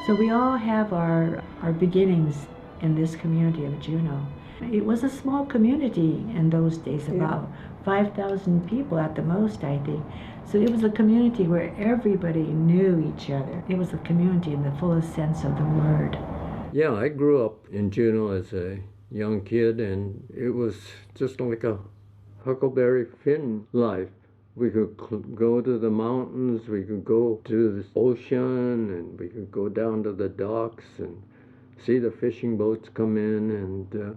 So we all have our beginnings in this community of Juneau. It was a small community in those days, about 5,000 people at the most, I think. So it was a community where everybody knew each other. It was a community in the fullest sense of the word. Yeah, I grew up in Juneau as a young kid, and it was just like a Huckleberry Finn life. We could go to the mountains, we could go to the ocean, and we could go down to the docks and see the fishing boats come in, and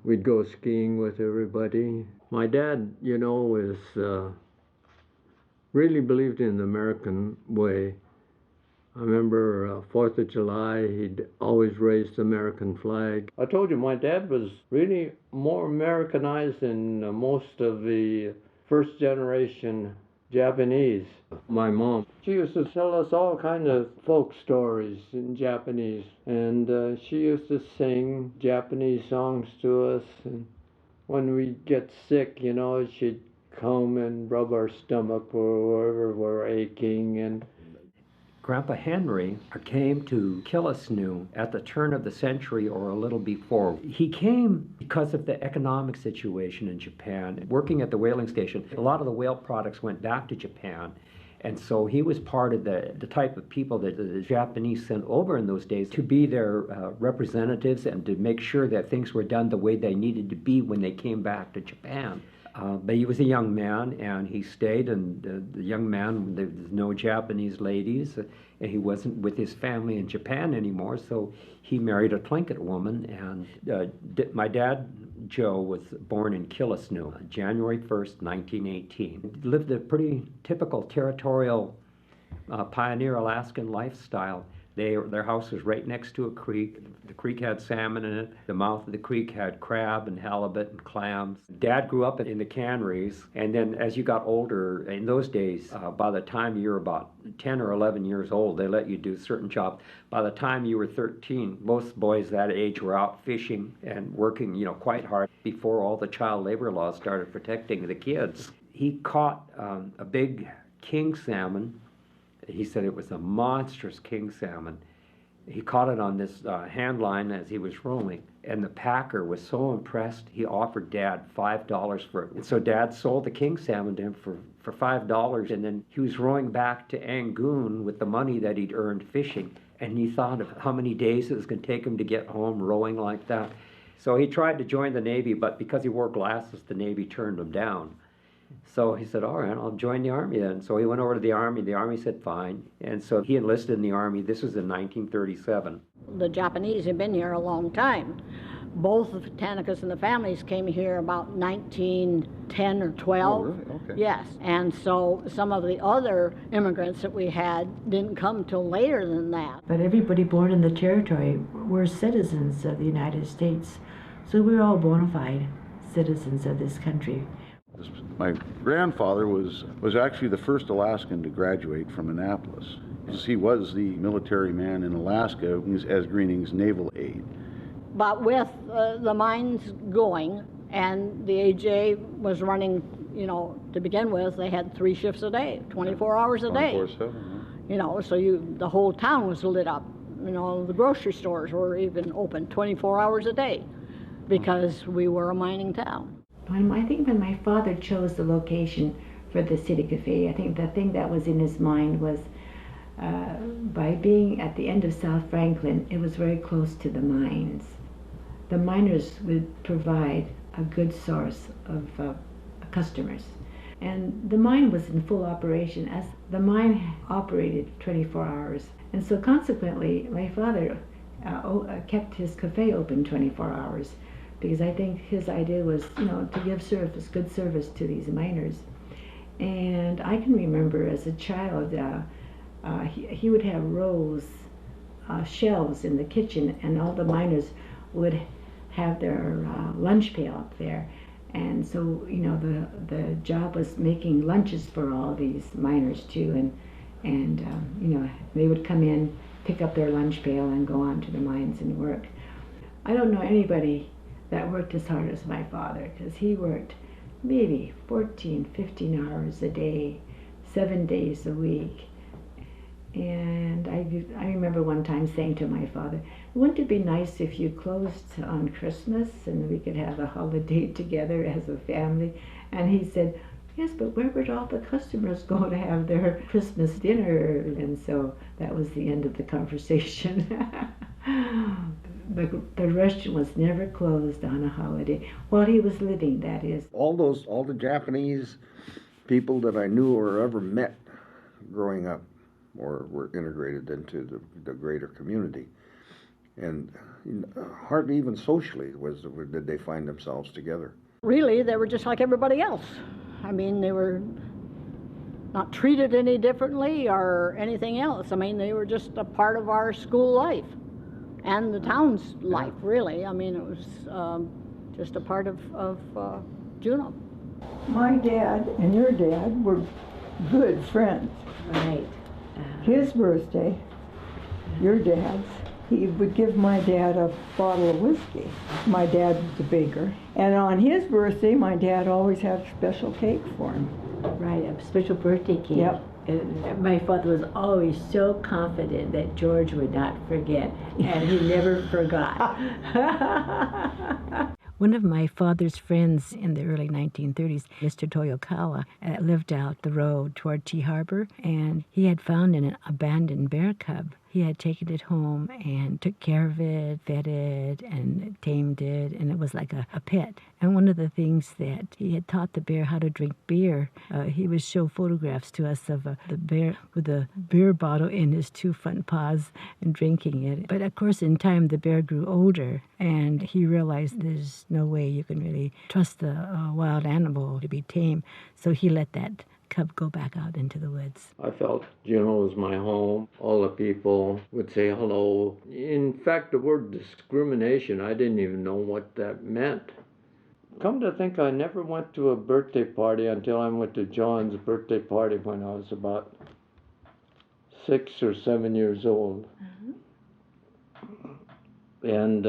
we'd go skiing with everybody. My dad, really believed in the American way. I remember 4th of July, he'd always raised the American flag. I told you, my dad was really more Americanized than most of the first generation Japanese. My mom, she used to tell us all kinds of folk stories in Japanese, and she used to sing Japanese songs to us. And when we'd get sick, she'd come and rub our stomach or wherever we're aching. And Grandpa Henry came to Killisnoo at the turn of the century or a little before. He came because of the economic situation in Japan. Working at the whaling station, a lot of the whale products went back to Japan. And so he was part of the type of people that the Japanese sent over in those days to be their representatives and to make sure that things were done the way they needed to be when they came back to Japan. But he was a young man, and he stayed, and the young man, there was no Japanese ladies, and he wasn't with his family in Japan anymore, so he married a Tlingit woman, and my dad, Joe, was born in Killisnoo, January 1st, 1918. He lived a pretty typical territorial pioneer Alaskan lifestyle. Their house was right next to a creek. The creek had salmon in it. The mouth of the creek had crab and halibut and clams. Dad grew up in the canneries, and then as you got older, in those days, by the time you were about 10 or 11 years old, they let you do certain jobs. By the time you were 13, most boys that age were out fishing and working, quite hard before all the child labor laws started protecting the kids. He caught a big king salmon. He said it was a monstrous king salmon. He caught it on this hand line as he was rowing, and the packer was so impressed, he offered Dad $5 for it. And so Dad sold the king salmon to him for $5, and then he was rowing back to Angoon with the money that he'd earned fishing, and he thought of how many days it was going to take him to get home rowing like that. So he tried to join the Navy, but because he wore glasses, the Navy turned him down. So he said, all right, I'll join the Army then. So he went over to the Army. The Army said, fine. And so he enlisted in the Army. This was in 1937. The Japanese had been here a long time. Both the Tanakas and the families came here about 1910 or 12. Oh, really? Okay. Yes. And so some of the other immigrants that we had didn't come till later than that. But everybody born in the territory were citizens of the United States. So we were all bona fide citizens of this country. My grandfather was actually the first Alaskan to graduate from Annapolis. He was the military man in Alaska as Greening's naval aide. But with the mines going, and the AJ was running, to begin with, they had 3 shifts a day, 24 hours a day. 24/7, So the whole town was lit up. The grocery stores were even open 24 hours a day because we were a mining town. I think when my father chose the location for the City Cafe, I think the thing that was in his mind was by being at the end of South Franklin, it was very close to the mines. The miners would provide a good source of customers. And the mine was in full operation as the mine operated 24 hours. And so consequently, my father kept his cafe open 24 hours. Because I think his idea was, to give good service to these miners. And I can remember as a child, he would have rows, shelves in the kitchen, and all the miners would have their lunch pail up there. And so, the job was making lunches for all these miners too. And they would come in, pick up their lunch pail, and go on to the mines and work. I don't know anybody that worked as hard as my father, because he worked maybe 14, 15 hours a day, 7 days a week. And I remember one time saying to my father, wouldn't it be nice if you closed on Christmas and we could have a holiday together as a family? And he said, yes, but where would all the customers go to have their Christmas dinner? And so that was the end of the conversation. The restaurant was never closed on a holiday while he was living, that is. All the Japanese people that I knew or ever met growing up or were integrated into the greater community. And hardly even socially did they find themselves together. Really, they were just like everybody else. I mean, they were not treated any differently or anything else. I mean, they were just a part of our school life and the town's life, really. I mean, it was just a part of Juneau. My dad and your dad were good friends. Right. His birthday, your dad's, he would give my dad a bottle of whiskey. My dad was a baker. And on his birthday, my dad always had a special cake for him. Right, a special birthday cake. Yep. And my father was always so confident that George would not forget, and he never forgot. One of my father's friends in the early 1930s, Mr. Toyokawa, lived out the road toward Tea Harbor, and he had found an abandoned bear cub. He had taken it home and took care of it, fed it, and tamed it, and it was like a pet. And one of the things that he had taught the bear how to drink beer, he would show photographs to us of the bear with a beer bottle in his two front paws and drinking it. But of course, in time, the bear grew older, and he realized there's no way you can really trust a wild animal to be tame. So he let that cub go back out into the woods. I felt Juneau was my home. All the people would say hello. In fact, the word discrimination, I didn't even know what that meant. Come to think, I never went to a birthday party until I went to John's birthday party when I was about 6 or 7 years old. And,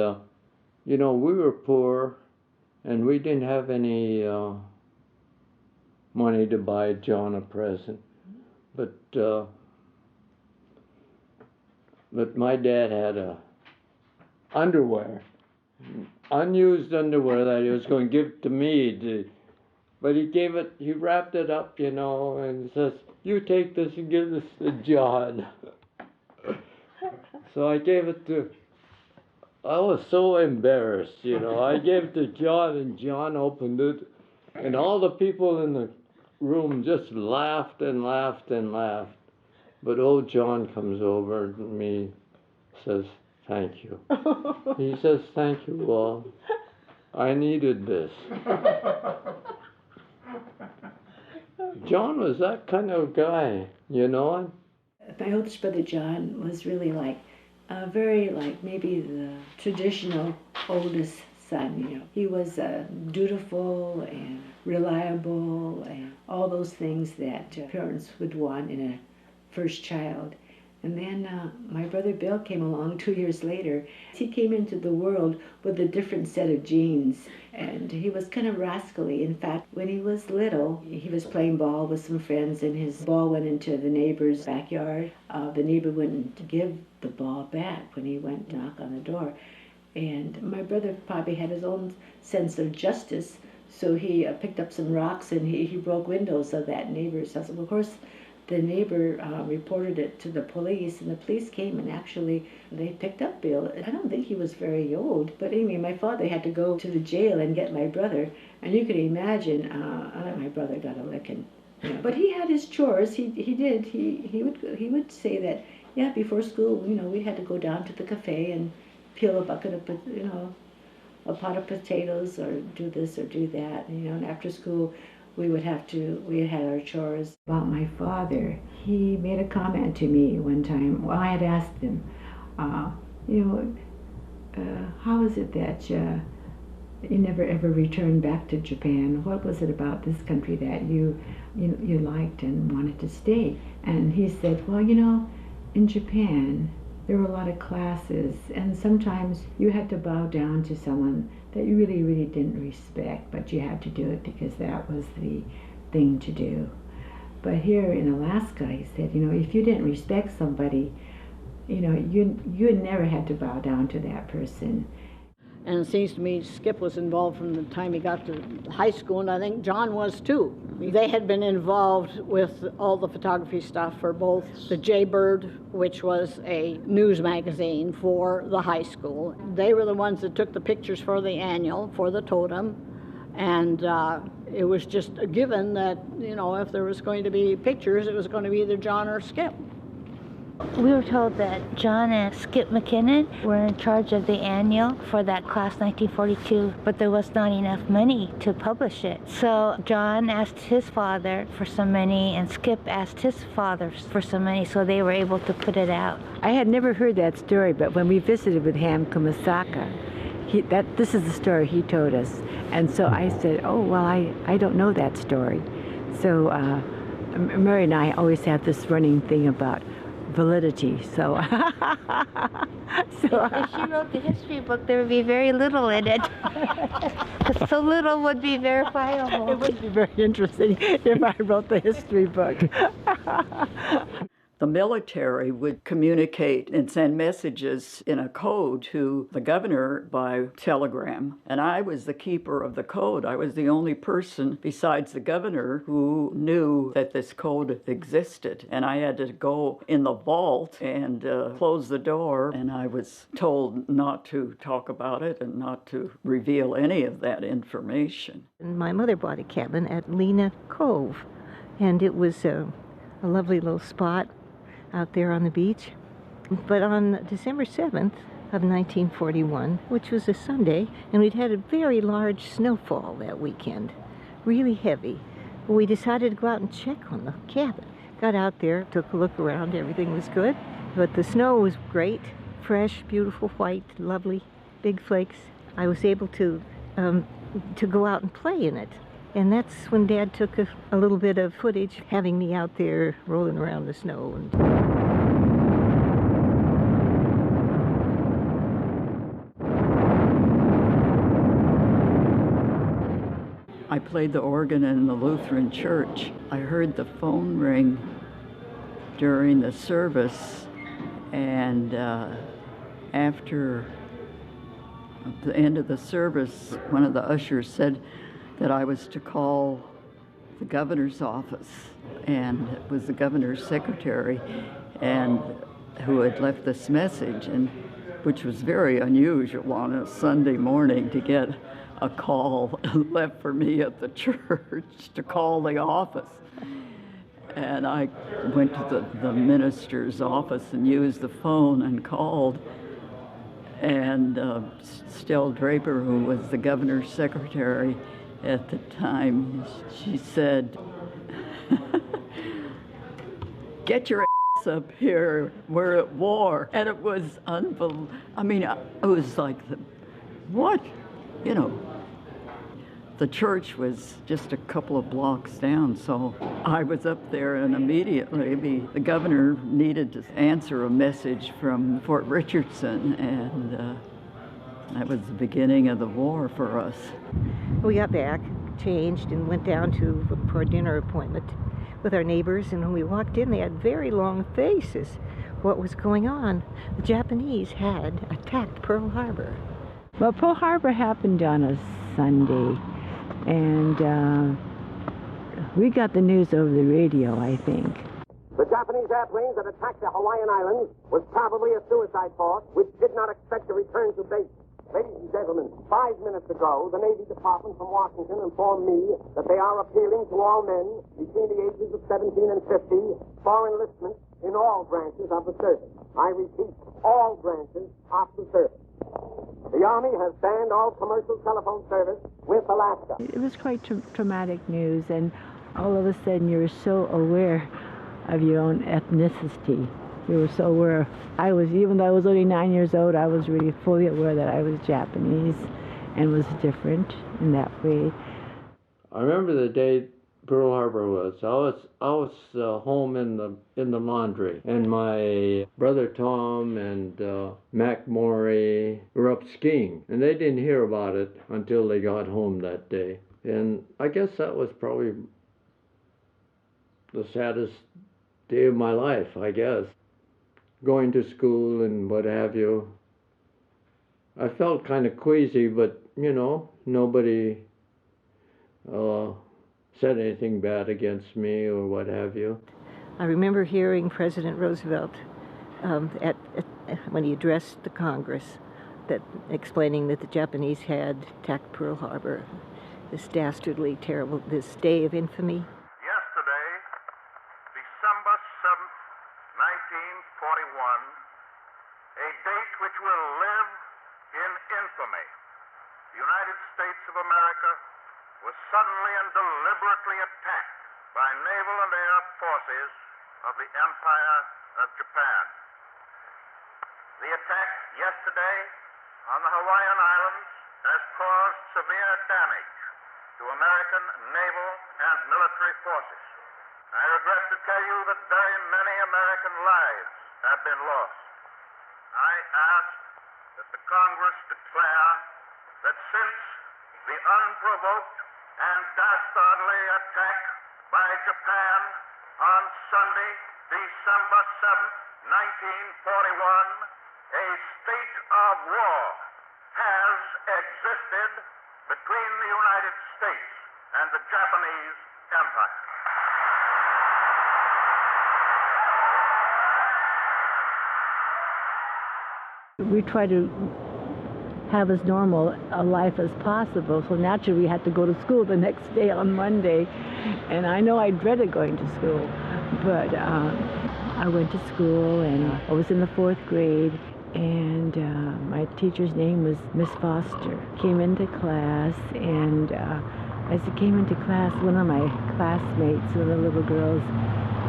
you know, we were poor and we didn't have any money to buy John a present. But my dad had underwear, unused underwear that he was going to give to me. But he wrapped it up, you know, and says, you take this and give this to John. So I gave it to, I was so embarrassed, you know. I gave it to John, and John opened it, and all the people in the room just laughed and laughed and laughed. But old John comes over to me, says, thank you. He says, thank you all. I needed this. John was that kind of guy, you know. My oldest brother John was really very maybe the traditional oldest son, you know. He was dutiful and reliable and all those things that parents would want in a first child. And then my brother Bill came along 2 years later. He came into the world with a different set of genes, and he was kind of rascally. In fact, when he was little, he was playing ball with some friends, and his ball went into the neighbor's backyard. The neighbor wouldn't give the ball back when he went to knock on the door. And my brother probably had his own sense of justice, so he picked up some rocks and he broke windows of that neighbor's house. Of course, the neighbor reported it to the police, and the police came and actually they picked up Bill. I don't think he was very old, but anyway, my father had to go to the jail and get my brother, and you can imagine, my brother got a licking. You know. But he had his chores. He did. He would say that, yeah, before school, you know, we had to go down to the cafe and peel a bucket of, you know, a pot of potatoes, or do this or do that, you know. And after school, we had our chores. About my father, he made a comment to me one time. Well, I had asked him, how is it that you never ever returned back to Japan? What was it about this country that you liked and wanted to stay? And he said, well, you know, in Japan, there were a lot of classes, and sometimes you had to bow down to someone that you really, really didn't respect, but you had to do it because that was the thing to do. But here in Alaska, he said, if you didn't respect somebody, you never had to bow down to that person. And it seems to me Skip was involved from the time he got to high school, and I think John was too. They had been involved with all the photography stuff for both the Jaybird, which was a news magazine for the high school. They were the ones that took the pictures for the annual, for the totem, and it was just a given that, if there was going to be pictures, it was going to be either John or Skip. We were told that John and Skip McKinnon were in charge of the annual for that class 1942, but there was not enough money to publish it. So John asked his father for some money, and Skip asked his father for some money, so they were able to put it out. I had never heard that story, but when we visited with Ham Kumasaka, this is the story he told us. And so I said, oh, well, I don't know that story. So Mary and I always have this running thing about validity, so If she wrote the history book, there would be very little in it. Because so little would be verifiable. It would be very interesting if I wrote the history book. The military would communicate and send messages in a code to the governor by telegram. And I was the keeper of the code. I was the only person besides the governor who knew that this code existed. And I had to go in the vault and close the door. And I was told not to talk about it and not to reveal any of that information. My mother bought a cabin at Lena Cove. And it was a lovely little spot out there on the beach. But on December 7th of 1941, which was a Sunday, and we'd had a very large snowfall that weekend, really heavy, we decided to go out and check on the cabin. Got out there, took a look around, everything was good, but the snow was great, fresh, beautiful, white, lovely, big flakes. I was able to go out and play in it. And that's when Dad took a little bit of footage, having me out there rolling around the snow. I played the organ in the Lutheran church. I heard the phone ring during the service, and after the end of the service, one of the ushers said that I was to call the governor's office, and it was the governor's secretary, and who had left this message, and which was very unusual on a Sunday morning to get a call left for me at the church to call the office. And I went to the minister's office and used the phone and called. And Stella Draper, who was the governor's secretary at the time, she said, "Get your ass up here, we're at war." And it was unbelievable. I mean, it was like, what? The church was just a couple of blocks down, so I was up there, and immediately the governor needed to answer a message from Fort Richardson, and that was the beginning of the war for us. We got back, changed, and went down for a dinner appointment with our neighbors, and when we walked in, they had very long faces. What was going on? The Japanese had attacked Pearl Harbor. Well, Pearl Harbor happened on a Sunday, and we got the news over the radio, I think. The Japanese airplanes that attacked the Hawaiian Islands was probably a suicide force which did not expect to return to base. Ladies and gentlemen, 5 minutes ago, the Navy Department from Washington informed me that they are appealing to all men between the ages of 17 and 50 for enlistment in all branches of the service. I repeat, all branches of the service. The Army has banned all commercial telephone service with Alaska. It was quite traumatic news, and all of a sudden you're so aware of your own ethnicity. We were so aware. Even though I was only 9 years old, I was really fully aware that I was Japanese and was different in that way. I remember the day Pearl Harbor was. I was home in the laundry, and my brother Tom and Mac Morey were up skiing, and they didn't hear about it until they got home that day. And I guess that was probably the saddest day of my life, I guess. Going to school and what have you. I felt kind of queasy, but, nobody said anything bad against me or what have you. I remember hearing President Roosevelt when he addressed the Congress, explaining that the Japanese had attacked Pearl Harbor, this dastardly, terrible, this day of infamy. Yesterday, December 7th, 1941, a date which will live in infamy. The United States of America was suddenly and deliberately attacked by naval and air forces of the Empire of Japan. The attack yesterday on the Hawaiian Islands has caused severe damage to American naval and military forces. I regret to tell you that very many American lives have been lost. I ask that the Congress declare that since the unprovoked and dastardly attack by Japan on Sunday, December 7th, 1941, a state of war has existed between the United States and the Japanese Empire. We try to have as normal a life as possible, so naturally we had to go to school the next day on Monday, and I know I dreaded going to school, but I went to school and I was in the 4th grade, and my teacher's name was Miss Foster. Came into class, and as he came into class, one of my classmates, one of the little girls,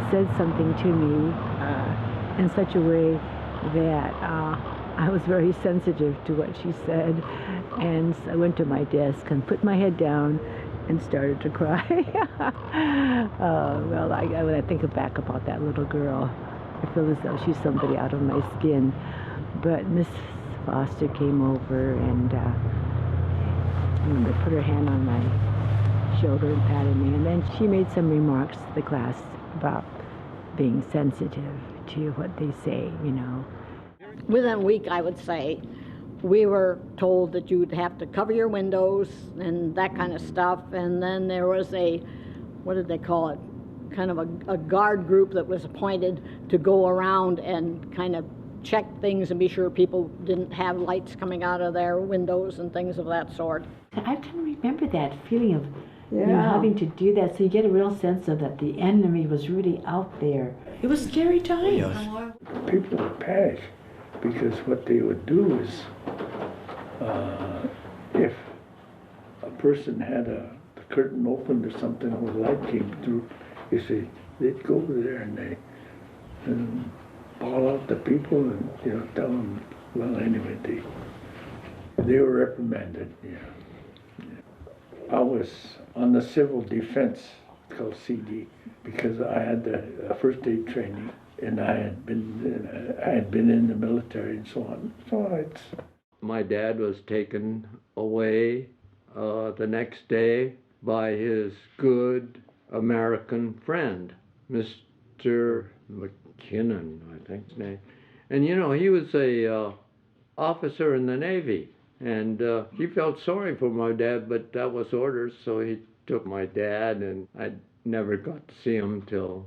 said something to me in such a way that I was very sensitive to what she said, and so I went to my desk and put my head down and started to cry. Well, when I think back about that little girl, I feel as though she's somebody out of my skin. But Miss Foster came over and I remember put her hand on my shoulder and patted me, and then she made some remarks to the class about being sensitive to what they say, Within a week, I would say, we were told that you'd have to cover your windows and that kind of stuff. And then there was what did they call it? Kind of a guard group that was appointed to go around and kind of check things and be sure people didn't have lights coming out of their windows and things of that sort. I can remember that feeling of having to do that, so you get a real sense of that the enemy was really out there. It was scary times. Yes. People would panic because what they would do is if a person had the curtain opened or something where light came through, they'd go over there and call out the people and tell them. Well, anyway, they were reprimanded. I was on the civil defense, called CD, because I had the first aid training, and I had been in the military and so on. So my dad was taken away the next day by his good American friend, Mr. McKinnon, I think his name. And he was a officer in the Navy, and he felt sorry for my dad, but that was orders, so he took my dad, and I never got to see him till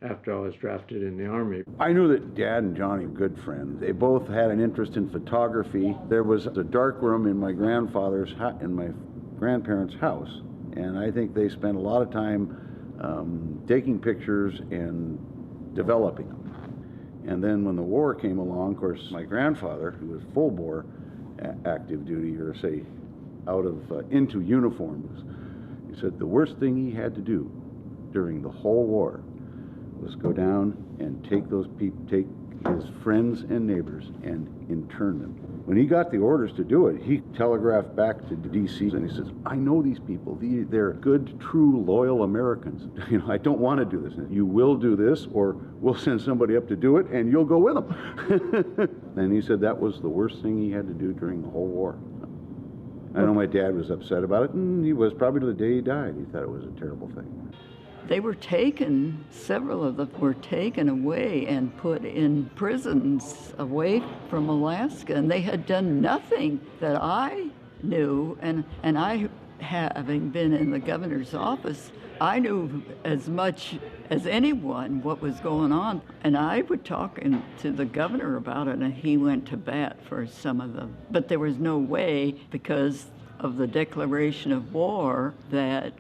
after I was drafted in the Army. I knew that Dad and Johnny were good friends. They both had an interest in photography. There was a dark room in my grandfather's in my grandparents' house, and I think they spent a lot of time taking pictures and developing them. And then when the war came along, of course, my grandfather, who was full bore active duty, or say out of into uniforms, he said the worst thing he had to do during the whole war was go down and take those people, take his friends and neighbors and intern them. When he got the orders to do it, he telegraphed back to D.C. and he says, I know these people. They're good, true, loyal Americans. I don't want to do this. You will do this, or we'll send somebody up to do it, and you'll go with them. And he said that was the worst thing he had to do during the whole war. I know my dad was upset about it, and he was probably to the day he died. He thought it was a terrible thing. They were taken, several of them were taken away and put in prisons away from Alaska, and they had done nothing that I knew, and I, having been in the governor's office, I knew as much as anyone what was going on, and I would talk to the governor about it, and he went to bat for some of them. But there was no way, because of the declaration of war, that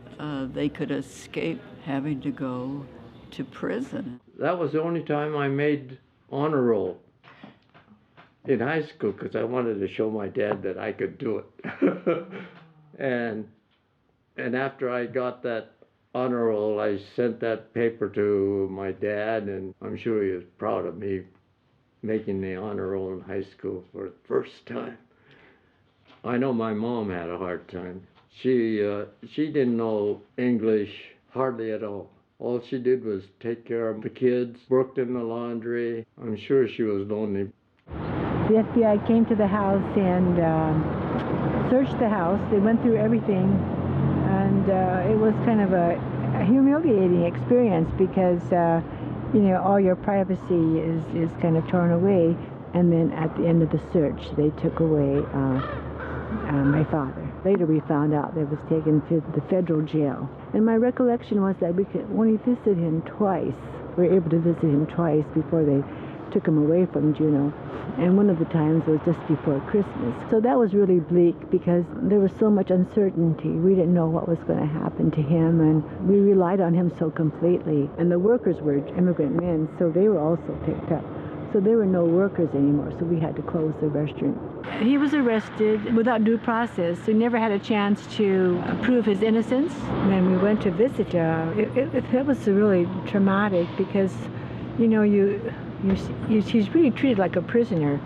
they could escape having to go to prison. That was the only time I made honor roll in high school, because I wanted to show my dad that I could do it. and after I got that honor roll, I sent that paper to my dad, and I'm sure he was proud of me making the honor roll in high school for the first time. I know my mom had a hard time. She didn't know English hardly at all. All she did was take care of the kids, worked in the laundry. I'm sure she was lonely. The FBI came to the house and searched the house. They went through everything, and it was kind of a humiliating experience because all your privacy is kind of torn away. And then at the end of the search, they took away my father. Later we found out that it was taken to the federal jail. And my recollection was that we could only visit him twice. We were able to visit him twice before they took him away from Juneau. And one of the times was just before Christmas. So that was really bleak because there was so much uncertainty. We didn't know what was going to happen to him, and we relied on him so completely. And the workers were immigrant men, so they were also picked up. So there were no workers anymore, so we had to close the restaurant. He was arrested without due process. We never had a chance to prove his innocence. And then we went to visit. It was really traumatic because, he's really treated like a prisoner.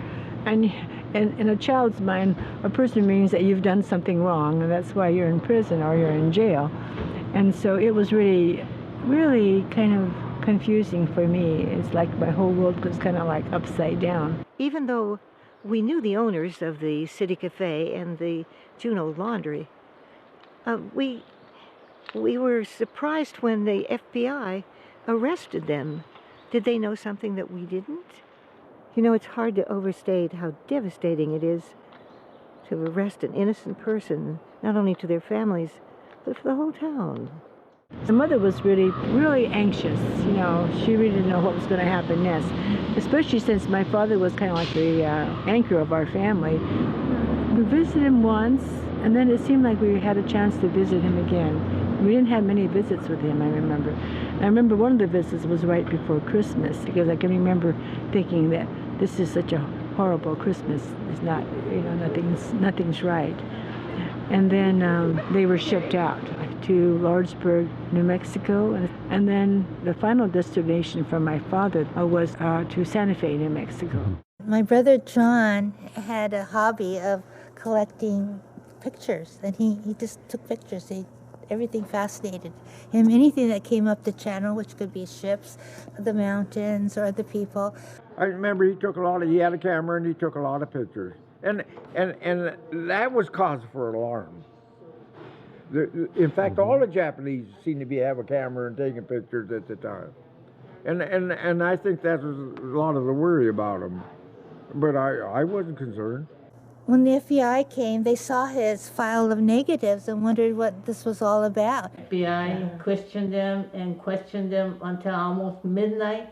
And in a child's mind, a prisoner means that you've done something wrong, and that's why you're in prison or you're in jail. And so it was really, really kind of confusing for me. It's like my whole world was kind of like upside down. Even though we knew the owners of the City Cafe and the Juneau Laundry, we were surprised when the FBI arrested them. Did they know something that we didn't? It's hard to overstate how devastating it is to arrest an innocent person, not only to their families, but for the whole town. The mother was really, really anxious. She really didn't know what was going to happen next, especially since my father was kind of like the anchor of our family. We visited him once, and then it seemed like we had a chance to visit him again. We didn't have many visits with him, I remember. I remember one of the visits was right before Christmas, because I can remember thinking that this is such a horrible Christmas. It's not, nothing's right. And then they were shipped out to Lordsburg, New Mexico. And then the final destination for my father was to Santa Fe, New Mexico. My brother John had a hobby of collecting pictures, and he just took pictures. Everything fascinated him. Anything that came up the channel, which could be ships, the mountains, or the people. I remember he had a camera and he took a lot of pictures. And that was cause for alarm. In fact, all the Japanese seemed to have a camera and taking pictures at the time. And I think that was a lot of the worry about him. But I wasn't concerned. When the FBI came, they saw his file of negatives and wondered what this was all about. FBI questioned them until almost midnight.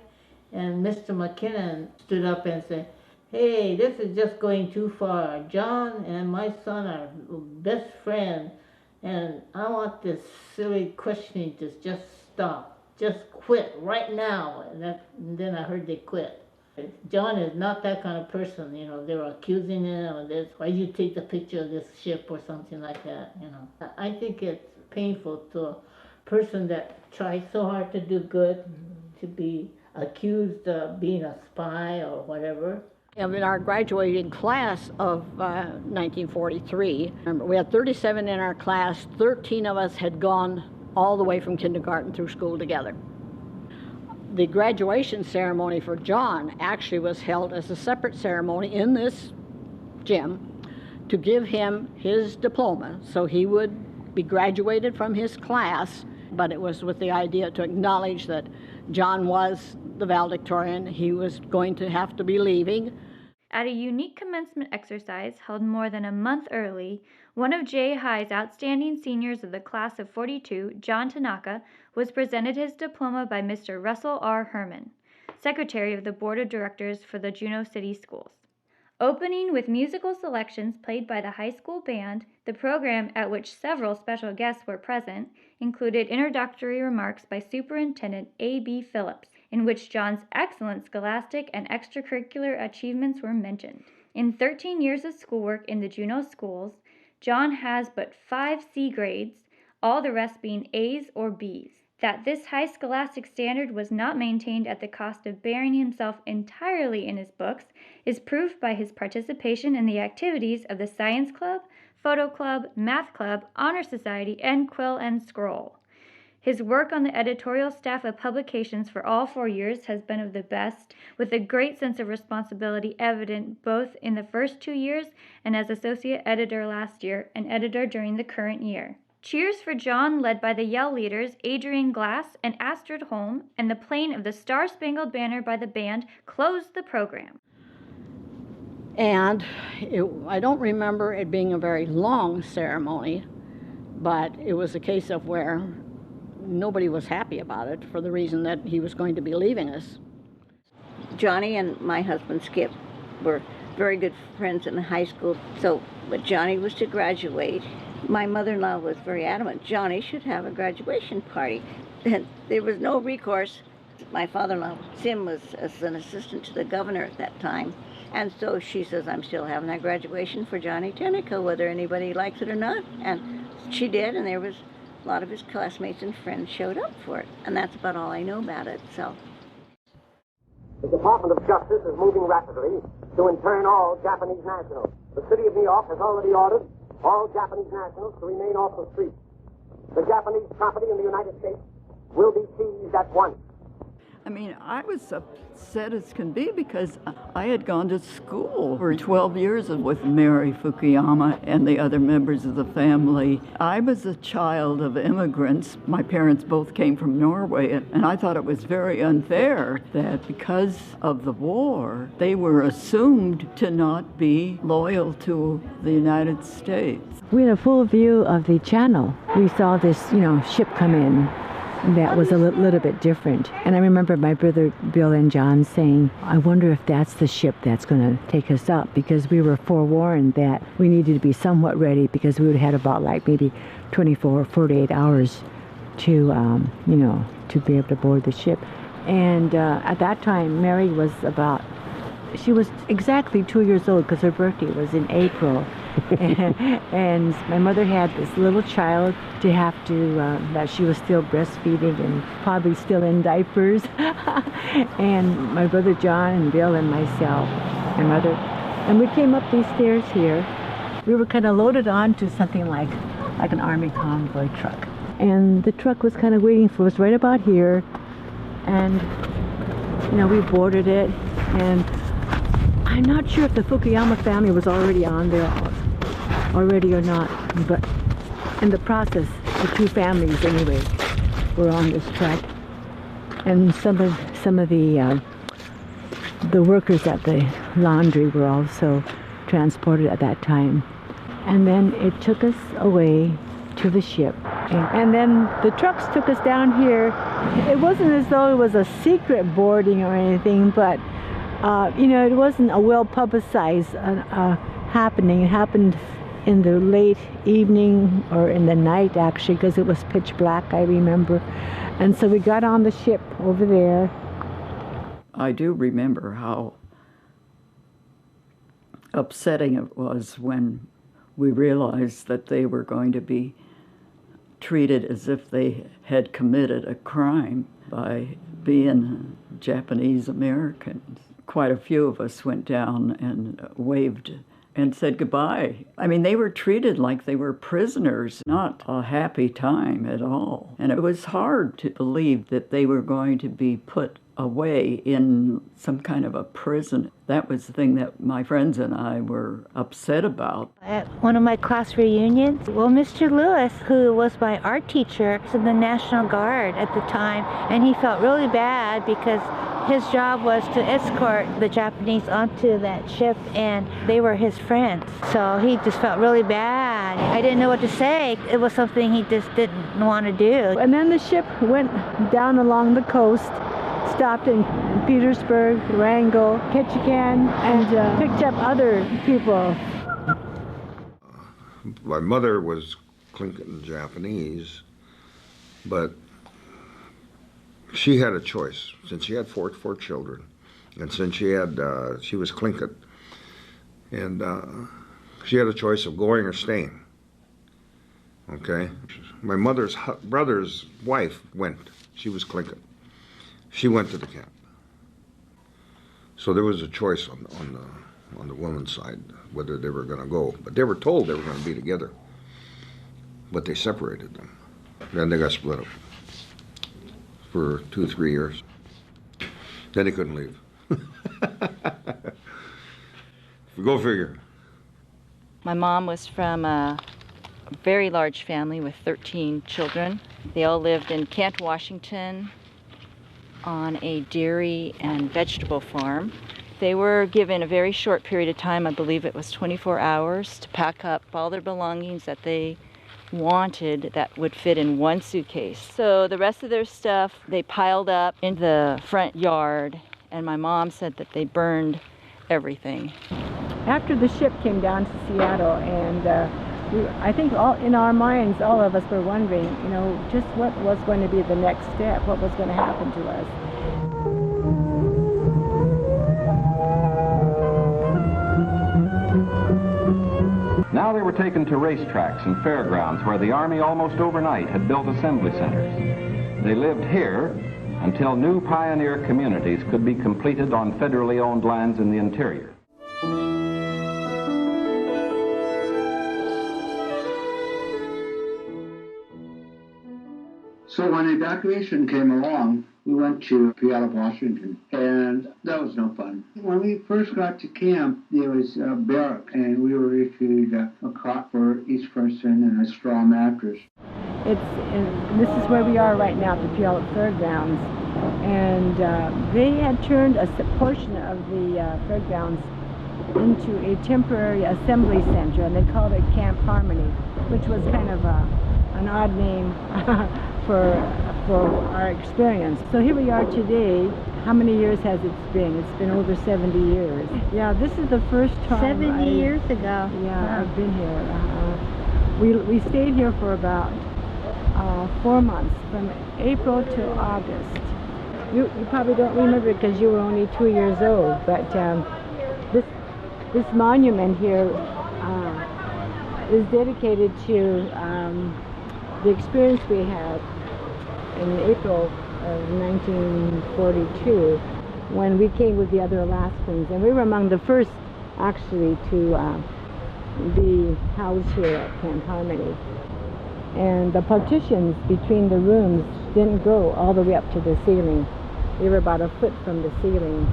And Mr. McKinnon stood up and said, "Hey, this is just going too far. John and my son are best friends, and I want this silly questioning to just stop. Just quit right now." And then I heard they quit. John is not that kind of person, they were accusing him of this. Why you take the picture of this ship or something like that, I think it's painful to a person that tries so hard to do good to be accused of being a spy or whatever. In our graduating class of 1943, we had 37 in our class. 13 of us had gone all the way from kindergarten through school together. The graduation ceremony for John actually was held as a separate ceremony in this gym to give him his diploma. So he would be graduated from his class but it was with the idea to acknowledge that John was the valedictorian. He was going to have to be leaving. At a unique commencement exercise held more than a month early, one of Jay High's outstanding seniors of the class of '42, John Tanaka, was presented his diploma by Mr. Russell R. Herman, Secretary of the Board of Directors for the Juneau City Schools. Opening with musical selections played by the high school band, the program, at which several special guests were present, included introductory remarks by Superintendent A.B. Phillips, in which John's excellent scholastic and extracurricular achievements were mentioned. In 13 years of schoolwork in the Juneau schools, John has but 5 C grades, all the rest being A's or B's. That this high scholastic standard was not maintained at the cost of burying himself entirely in his books is proved by his participation in the activities of the Science Club, Photo Club, Math Club, Honor Society, and Quill and Scroll. His work on the editorial staff of publications for all 4 years has been of the best, with a great sense of responsibility evident both in the first 2 years and as associate editor last year and editor during the current year. Cheers for John, led by the Yell leaders Adrian Glass and Astrid Holm, and the playing of the Star-Spangled Banner by the band closed the program. And I don't remember it being a very long ceremony, but it was a case of where nobody was happy about it for the reason that he was going to be leaving us. Johnny and my husband Skip were very good friends in high school, so when Johnny was to graduate, my mother-in-law was very adamant Johnny should have a graduation party. And there was no recourse. My father-in-law, Sim, was as an assistant to the governor at that time. And so she says, I'm still having that graduation for Johnny Tenneco, whether anybody likes it or not. And she did, and there was a lot of his classmates and friends showed up for it. And that's about all I know about it, so. The Department of Justice is moving rapidly to intern all Japanese nationals. The city of New York has already ordered all Japanese nationals to remain off the streets. The Japanese property in the United States will be seized at once. I mean, I was upset as can be because I had gone to school for 12 years with Mary Fukuyama and the other members of the family. I was a child of immigrants. My parents both came from Norway, and I thought it was very unfair that because of the war, they were assumed to not be loyal to the United States. We had a full view of the channel. We saw this, ship come in. That was a little bit different. And I remember my brother Bill and John saying, I wonder if that's the ship that's going to take us up, because we were forewarned that we needed to be somewhat ready because we would have had about maybe 24 or 48 hours to, to be able to board the ship. And at that time, Mary was she was exactly 2 years old because her birthday was in April. And my mother had this little child to have to, that she was still breastfeeding and probably still in diapers. And my brother John and Bill and myself, my mother, and we came up these stairs here. We were kind of loaded on to something like an Army convoy truck. And the truck was kind of waiting for us right about here. And, we boarded it. And I'm not sure if the Fukuyama family was already on there already or not, but in the process, the 2 families anyway were on this truck, and some of the workers at the laundry were also transported at that time. And then it took us away to the ship, and then the trucks took us down here. It wasn't as though it was a secret boarding or anything, but it wasn't a well-publicized happening. It happened in the late evening or in the night, actually, because it was pitch black, I remember. And so we got on the ship over there. I do remember how upsetting it was when we realized that they were going to be treated as if they had committed a crime by being Japanese Americans. Quite a few of us went down and waved and said goodbye. I mean, they were treated like they were prisoners, not a happy time at all. And it was hard to believe that they were going to be put away in some kind of a prison. That was the thing that my friends and I were upset about. At one of my class reunions, well, Mr. Lewis, who was my art teacher, was in the National Guard at the time, and he felt really bad because his job was to escort the Japanese onto that ship, and they were his friends. So he just felt really bad. I didn't know what to say. It was something he just didn't want to do. And then the ship went down along the coast, stopped in Petersburg, Wrangell, Ketchikan, and picked up other people. My mother was Clinton Japanese, but she had a choice. Since she had four children, and since she was Tlingit, and she had a choice of going or staying. Okay, my mother's brother's wife went. She was Tlingit. She went to the camp. So there was a choice on the woman's side whether they were going to go, but they were told they were going to be together. But they separated them. Then they got split up for 2-3 years. Then they couldn't leave. Go figure. My mom was from a very large family with 13 children. They all lived in Kent, Washington, on a dairy and vegetable farm. They were given a very short period of time, I believe it was 24 hours, to pack up all their belongings that they wanted that would fit in one suitcase. So the rest of their stuff they piled up in the front yard, and my mom said that they burned everything. After the ship came down to Seattle, and I think in our minds, all of us were wondering, just what was going to be the next step, what was going to happen to us. Now they were taken to racetracks and fairgrounds where the Army almost overnight had built assembly centers. They lived here until new pioneer communities could be completed on federally owned lands in the interior. So when evacuation came along, we went to Puyallup, Washington, and that was no fun. When we first got to camp, there was a barrack, and we were issued a cot for each person and a straw mattress. This is where we are right now, at the Puyallup Fairgrounds, and they had turned a portion of the fairgrounds into a temporary assembly center, and they called it Camp Harmony, which was kind of an odd name for our experience. So here we are today. How many years has it been? It's been over 70 years. Yeah, this is the first time 70 years ago. Yeah, I've been here. We stayed here for about 4 months, from April to August. You probably don't remember it because you were only 2 years old, but this monument here is dedicated to the experience we had in April of 1942 when we came with the other Alaskans, and we were among the first actually to be housed here at Camp Harmony. And the partitions between the rooms didn't go all the way up to the ceiling. They were about a foot from the ceiling.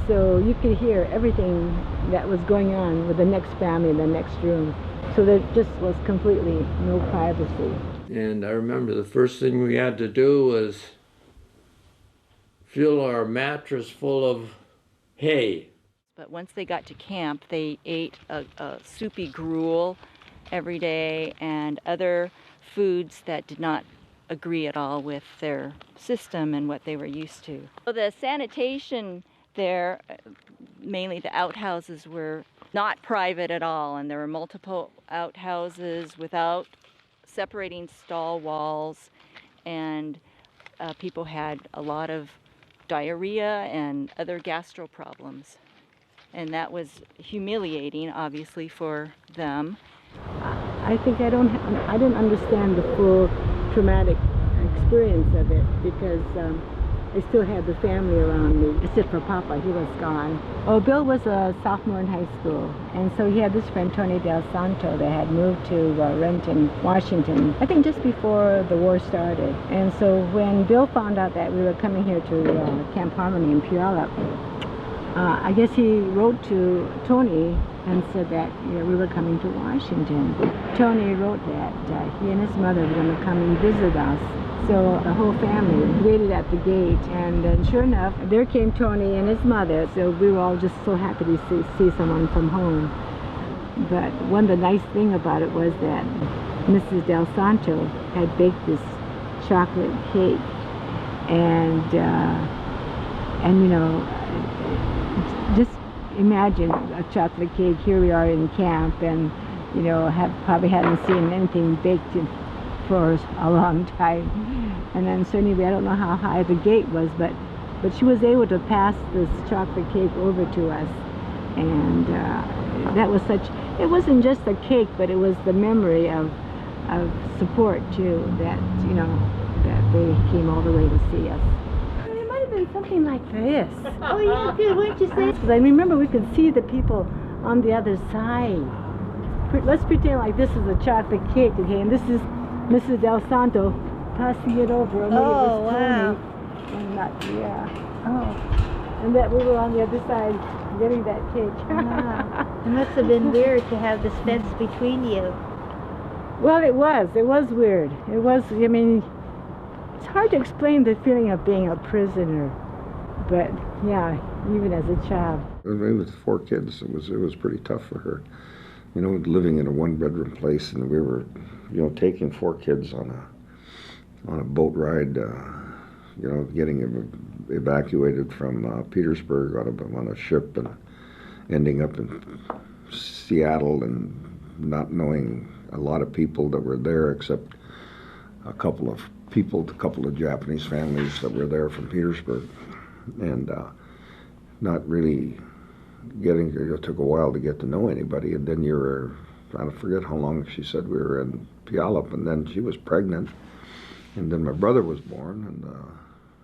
So you could hear everything that was going on with the next family in the next room. So there just was completely no privacy. And I remember the first thing we had to do was fill our mattress full of hay. But once they got to camp, they ate a soupy gruel every day and other foods that did not agree at all with their system and what they were used to. So the sanitation there, mainly the outhouses, were not private at all, and there were multiple outhouses without separating stall walls, and people had a lot of diarrhea and other gastro problems, and that was humiliating, obviously, for them. I think I didn't understand the full traumatic experience of it, because I still had the family around me, except for Papa. He was gone. Oh, Bill was a sophomore in high school, and so he had this friend, Tony Del Santo, that had moved to Renton, Washington, I think just before the war started. And so when Bill found out that we were coming here to Camp Harmony in Puyallup, I guess he wrote to Tony and said that we were coming to Washington. Tony wrote that he and his mother were going to come and visit us. So the whole family waited at the gate, and then sure enough, there came Tony and his mother. So we were all just so happy to see someone from home. But one of the nice thing about it was that Mrs. Del Santo had baked this chocolate cake, and you know, just imagine a chocolate cake. Here we are in camp, and you know, probably hadn't seen anything baked for a long time. And then certainly I don't know how high the gate was, but she was able to pass this chocolate cake over to us, and that was such. It wasn't just a cake, but it was the memory of support too. That you know, that they came all the way to see us. It might have been something like this. Oh yeah, good. What did you say? Because I remember we could see the people on the other side. Let's pretend like this is a chocolate cake, okay? And this is Mrs. Del Santo passing it over. Maybe Oh, it was Tony. wow. And not, yeah. Oh. And that we were on the other side getting that cake. Wow. It must have been weird to have this fence between you. Well, it was. It was weird. It was, I mean, it's hard to explain the feeling of being a prisoner. But, yeah, even as a child. With 4 kids, it was pretty tough for her. You know, living in a 1-bedroom place, and we were, you know, taking 4 kids on a boat ride, you know, getting evacuated from Petersburg on a ship and ending up in Seattle and not knowing a lot of people that were there except a couple of Japanese families that were there from Petersburg, and not really it took a while to get to know anybody. And then I forget how long she said we were in Puyallup, and then she was pregnant, and then my brother was born,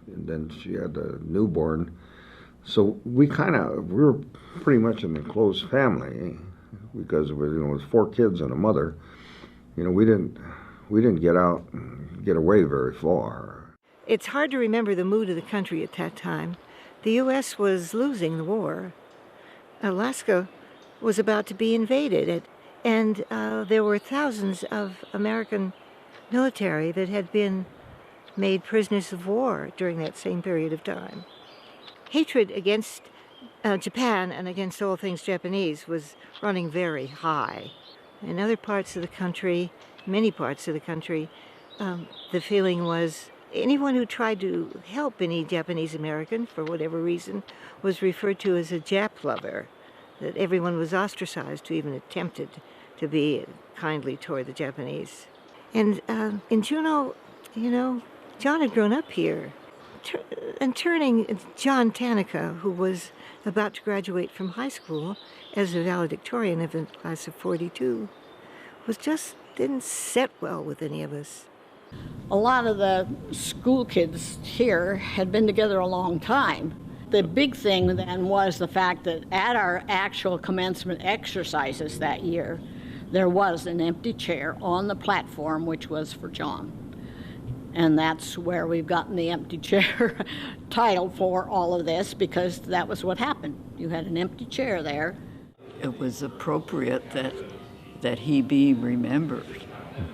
and then she had a newborn. So we were pretty much an enclosed family, because it was, you know, with 4 kids and a mother. You know, we didn't get out and get away very far. It's hard to remember the mood of the country at that time. The U.S. was losing the war. Alaska was about to be invaded, and there were thousands of American military that had been made prisoners of war during that same period of time. Hatred against Japan and against all things Japanese was running very high. In other parts of the country, many parts of the country, the feeling was anyone who tried to help any Japanese American, for whatever reason, was referred to as a Jap lover, that everyone was ostracized who even attempted to be kindly toward the Japanese. And in Juneau, you know, John had grown up here. And turning John Tanaka, who was about to graduate from high school as a valedictorian of the class of 42, didn't set well with any of us. A lot of the school kids here had been together a long time. The big thing then was the fact that at our actual commencement exercises that year, there was an empty chair on the platform, which was for John. And that's where we've gotten the empty chair title for all of this, because that was what happened. You had an empty chair there. It was appropriate that he be remembered.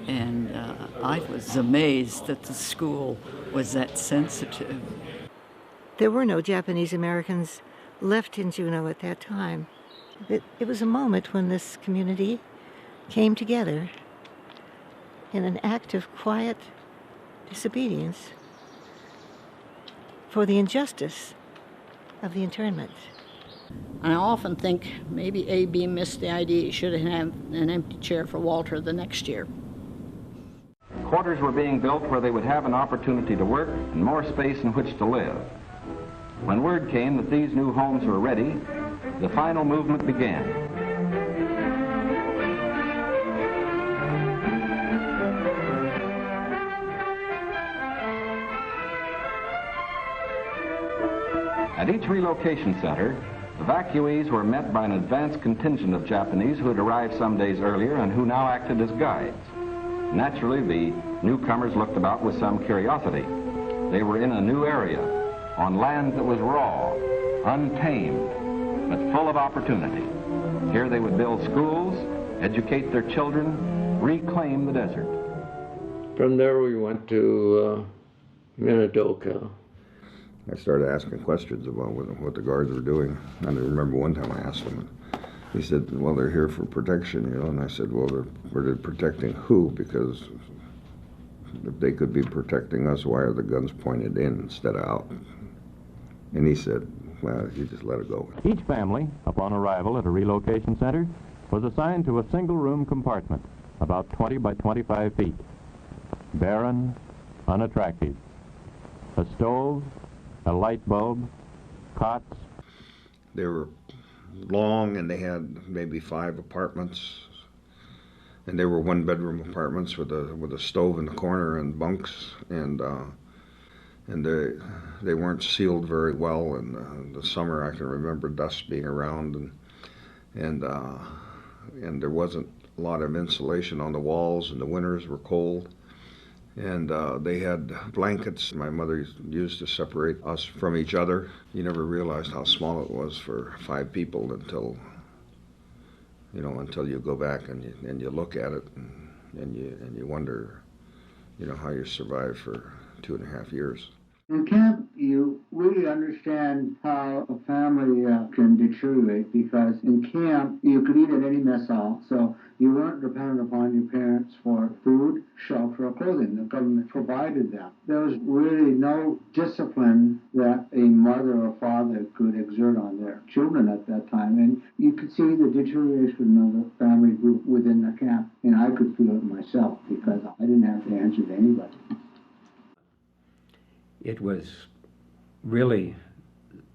And I was amazed that the school was that sensitive. There were no Japanese Americans left in Juneau at that time. It was a moment when this community came together in an act of quiet disobedience for the injustice of the internment. And I often think maybe A.B. missed the idea he should have had an empty chair for Walter the next year. Quarters were being built where they would have an opportunity to work and more space in which to live. When word came that these new homes were ready, the final movement began. At each relocation center, evacuees were met by an advance contingent of Japanese who had arrived some days earlier and who now acted as guides. Naturally, the newcomers looked about with some curiosity. They were in a new area, on land that was raw, untamed, but full of opportunity. Here they would build schools, educate their children, reclaim the desert. From there we went to Minidoka. I started asking questions about what the guards were doing. And I remember one time I asked him, and he said, well, they're here for protection, you know. And I said, well, they're protecting who? Because if they could be protecting us, why are the guns pointed in instead of out? And he said, well, you just let it go. Each family, upon arrival at a relocation center, was assigned to a single-room compartment, about 20 by 25 feet. Barren, unattractive. A stove, a light bulb, cots. They were long, and they had maybe 5 apartments, and they were one-bedroom apartments with a stove in the corner and bunks, and they weren't sealed very well. In the summer, I can remember dust being around, and there wasn't a lot of insulation on the walls, and the winters were cold. And they had blankets my mother used to separate us from each other. You never realized how small it was for 5 people until you go back and you look at it and you wonder, how you survived for 2.5 years. In camp, you really understand how a family can deteriorate, because in camp, you could eat at any mess hall, so you weren't dependent upon your parents for food, shelter, or clothing. The government provided them. There was really no discipline that a mother or father could exert on their children at that time, and you could see the deterioration of the family group within the camp, and I could feel it myself, because I didn't have to answer to anybody. It was really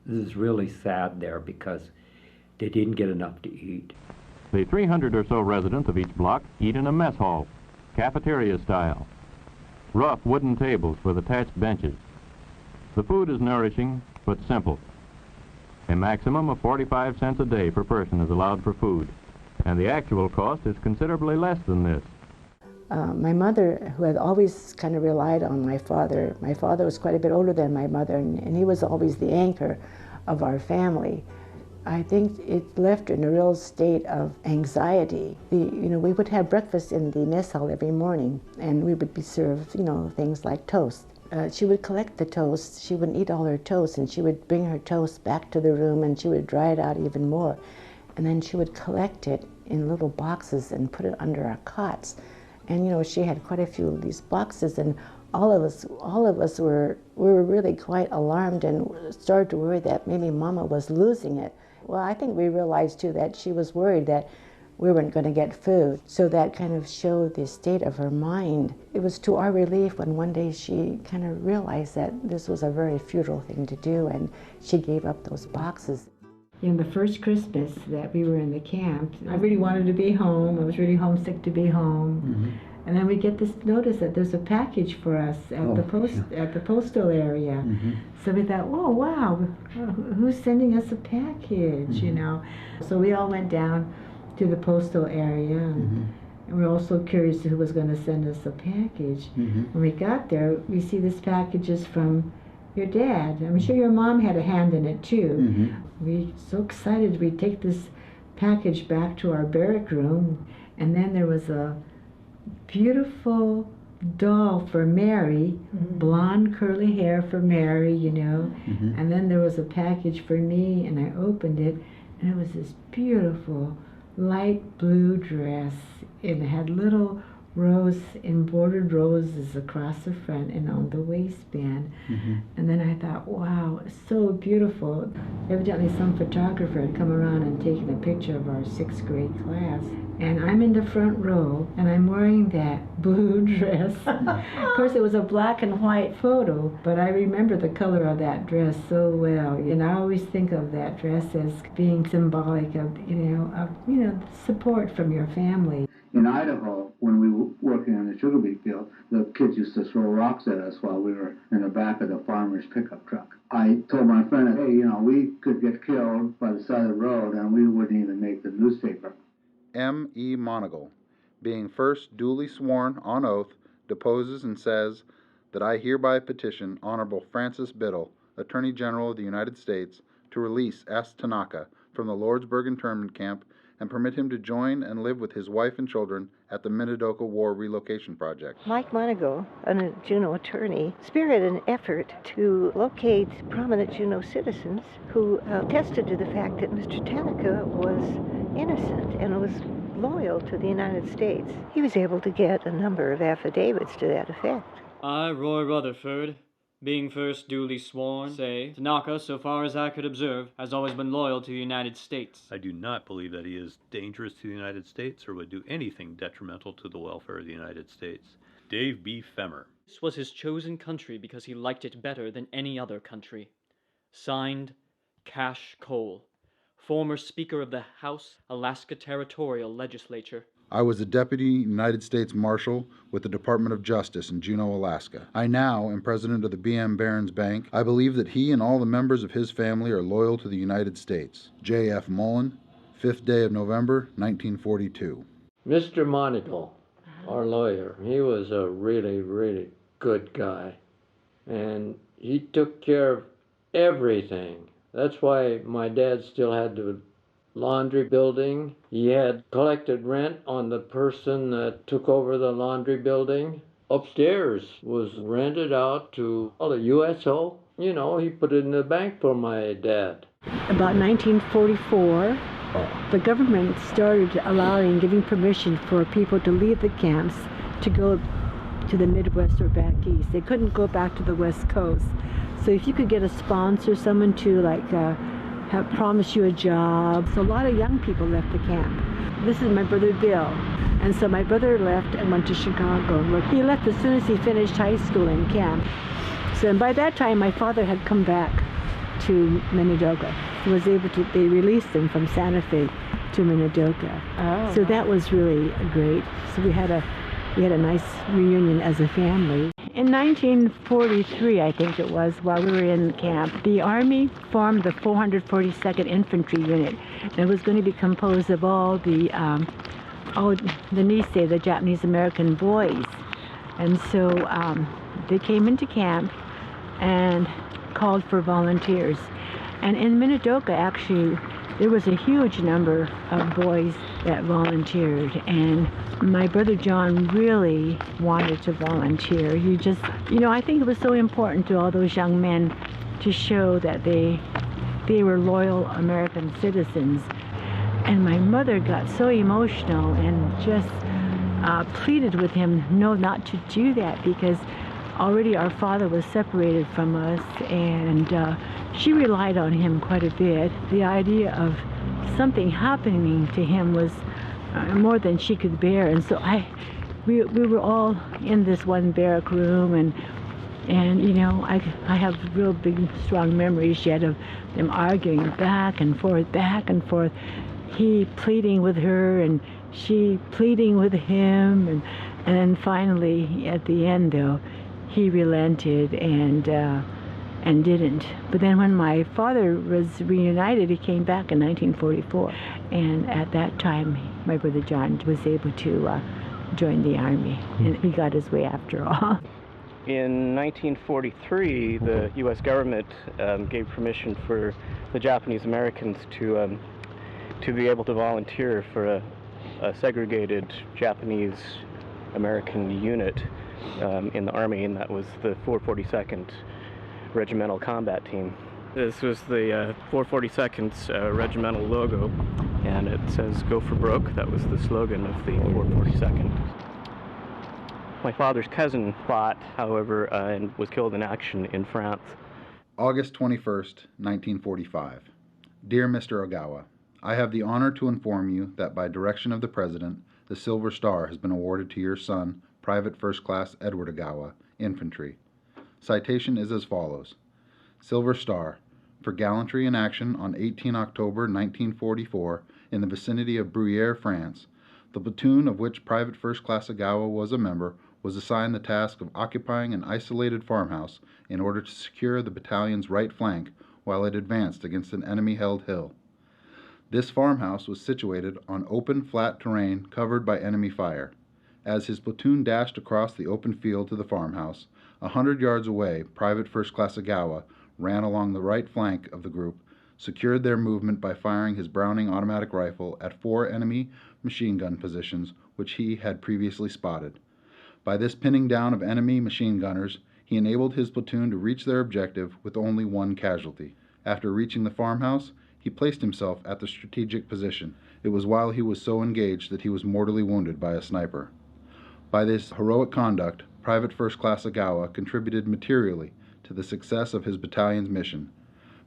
sad there because they didn't get enough to eat. The 300 or so residents of each block eat in a mess hall, cafeteria style. Rough wooden tables with attached benches. The food is nourishing but simple. A maximum of 45 cents a day per person is allowed for food, and the actual cost is considerably less than this. My mother, who had always kind of relied on my father was quite a bit older than my mother, and he was always the anchor of our family. I think it left her in a real state of anxiety. We would have breakfast in the mess hall every morning, and we would be served, things like toast. She would collect the toast. She wouldn't eat all her toast, and she would bring her toast back to the room, and she would dry it out even more. And then she would collect it in little boxes and put it under our cots. And she had quite a few of these boxes, and all of us were really quite alarmed and started to worry that maybe Mama was losing it. Well, I think we realized too that she was worried that we weren't going to get food. So that kind of showed the state of her mind. It was to our relief when one day she kind of realized that this was a very futile thing to do, and she gave up those boxes. The first Christmas that we were in the camp, I really wanted to be home. I was really homesick to be home. Mm-hmm. And then we get this notice that there's a package for us at the postal area. Mm-hmm. So we thought, oh wow, who's sending us a package? Mm-hmm. So we all went down to the postal area, and we were also curious who was going to send us a package. Mm-hmm. When we got there, we see this package is from your dad. I'm sure your mom had a hand in it too. Mm-hmm. We were so excited. We take this package back to our barrack room, and then there was a beautiful doll for Mary, blonde curly hair for Mary, and then there was a package for me, and I opened it, and it was this beautiful light blue dress. It had little embroidered roses across the front and on the waistband. Mm-hmm. And then I thought, wow, it's so beautiful. Evidently some photographer had come around and taken a picture of our 6th grade class. And I'm in the front row, and I'm wearing that blue dress. Of course, it was a black and white photo, but I remember the color of that dress so well. And I always think of that dress as being symbolic of, support from your family. In Idaho, when we were working on the sugar beet field, the kids used to throw rocks at us while we were in the back of the farmer's pickup truck. I told my friend, hey, we could get killed by the side of the road and we wouldn't even make the newspaper. M. E. Monagle, being first duly sworn on oath, deposes and says that I hereby petition Honorable Francis Biddle, Attorney General of the United States, to release S. Tanaka from the Lordsburg internment camp and permit him to join and live with his wife and children at the Minidoka War Relocation Project. Mike Monagle, a Juneau attorney, spearheaded an effort to locate prominent Juneau citizens who attested to the fact that Mr. Tanaka was innocent and was loyal to the United States. He was able to get a number of affidavits to that effect. I, Roy Rutherford, being first duly sworn, say, Tanaka, so far as I could observe, has always been loyal to the United States. I do not believe that he is dangerous to the United States or would do anything detrimental to the welfare of the United States. Dave B. Femmer. This was his chosen country because he liked it better than any other country. Signed, Cash Cole, former Speaker of the House Alaska Territorial Legislature. I was a Deputy United States Marshal with the Department of Justice in Juneau, Alaska. I now am President of the B.M. Barron's Bank. I believe that he and all the members of his family are loyal to the United States. J.F. Mullen, 5th day of November, 1942. Mr. Monagle, our lawyer, he was a really, really good guy. And he took care of everything. That's why my dad still had the laundry building. He had collected rent on the person that took over the laundry building. Upstairs was rented out to the USO. He put it in the bank for my dad. About 1944, the government started giving permission for people to leave the camps to go to the Midwest or back east. They couldn't go back to the West Coast. So if you could get a sponsor, someone to have promised you a job. So a lot of young people left the camp. This is my brother Bill. And so my brother left and went to Chicago. He left as soon as he finished high school in camp. So by that time, my father had come back to Minidoka. He was able to, they released him from Santa Fe to Minidoka. Oh. So that was really great. So we had a nice reunion as a family. In 1943, I think it was, while we were in camp, the Army formed the 442nd Infantry Unit. And it was going to be composed of all the Nisei, the Japanese American boys. And so they came into camp and called for volunteers. And in Minidoka, actually, there was a huge number of boys that volunteered, and my brother John really wanted to volunteer. He just, I think it was so important to all those young men to show that they were loyal American citizens. And my mother got so emotional and just pleaded with him not to do that, because already our father was separated from us, and she relied on him quite a bit. The idea of something happening to him was more than she could bear, and so we were all in this one barrack room, and I have real big, strong memories yet of them arguing back and forth. He pleading with her, and she pleading with him, and then finally, at the end, though, he relented and didn't. But then when my father was reunited, he came back in 1944, and at that time, my brother John was able to join the Army, and he got his way after all. In 1943, the U.S. government gave permission for the Japanese Americans to be able to volunteer for a segregated Japanese American unit in the Army, and that was the 442nd Regimental Combat Team. This was the 442nd's regimental logo, and it says "Go for Broke." That was the slogan of the 442nd. My father's cousin fought, however, and was killed in action in France. August 21st, 1945. Dear Mr. Ogawa, I have the honor to inform you that by direction of the President, the Silver Star has been awarded to your son, Private First Class Edward Ogawa, Infantry. Citation is as follows. Silver Star, for gallantry in action on 18 October 1944 in the vicinity of Bruyères, France, The platoon of which Private First Class Agawa was a member was assigned the task of occupying an isolated farmhouse in order to secure the battalion's right flank while it advanced against an enemy-held hill. This farmhouse was situated on open, flat terrain covered by enemy fire. As his platoon dashed across the open field to the farmhouse, 100 yards away, Private First Class Agawa ran along the right flank of the group, secured their movement by firing his Browning automatic rifle at 4 enemy machine gun positions which he had previously spotted. By this pinning down of enemy machine gunners, he enabled his platoon to reach their objective with only 1 casualty. After reaching the farmhouse, he placed himself at the strategic position. It was while he was so engaged that he was mortally wounded by a sniper. By this heroic conduct, Private First Class Agawa contributed materially to the success of his battalion's mission.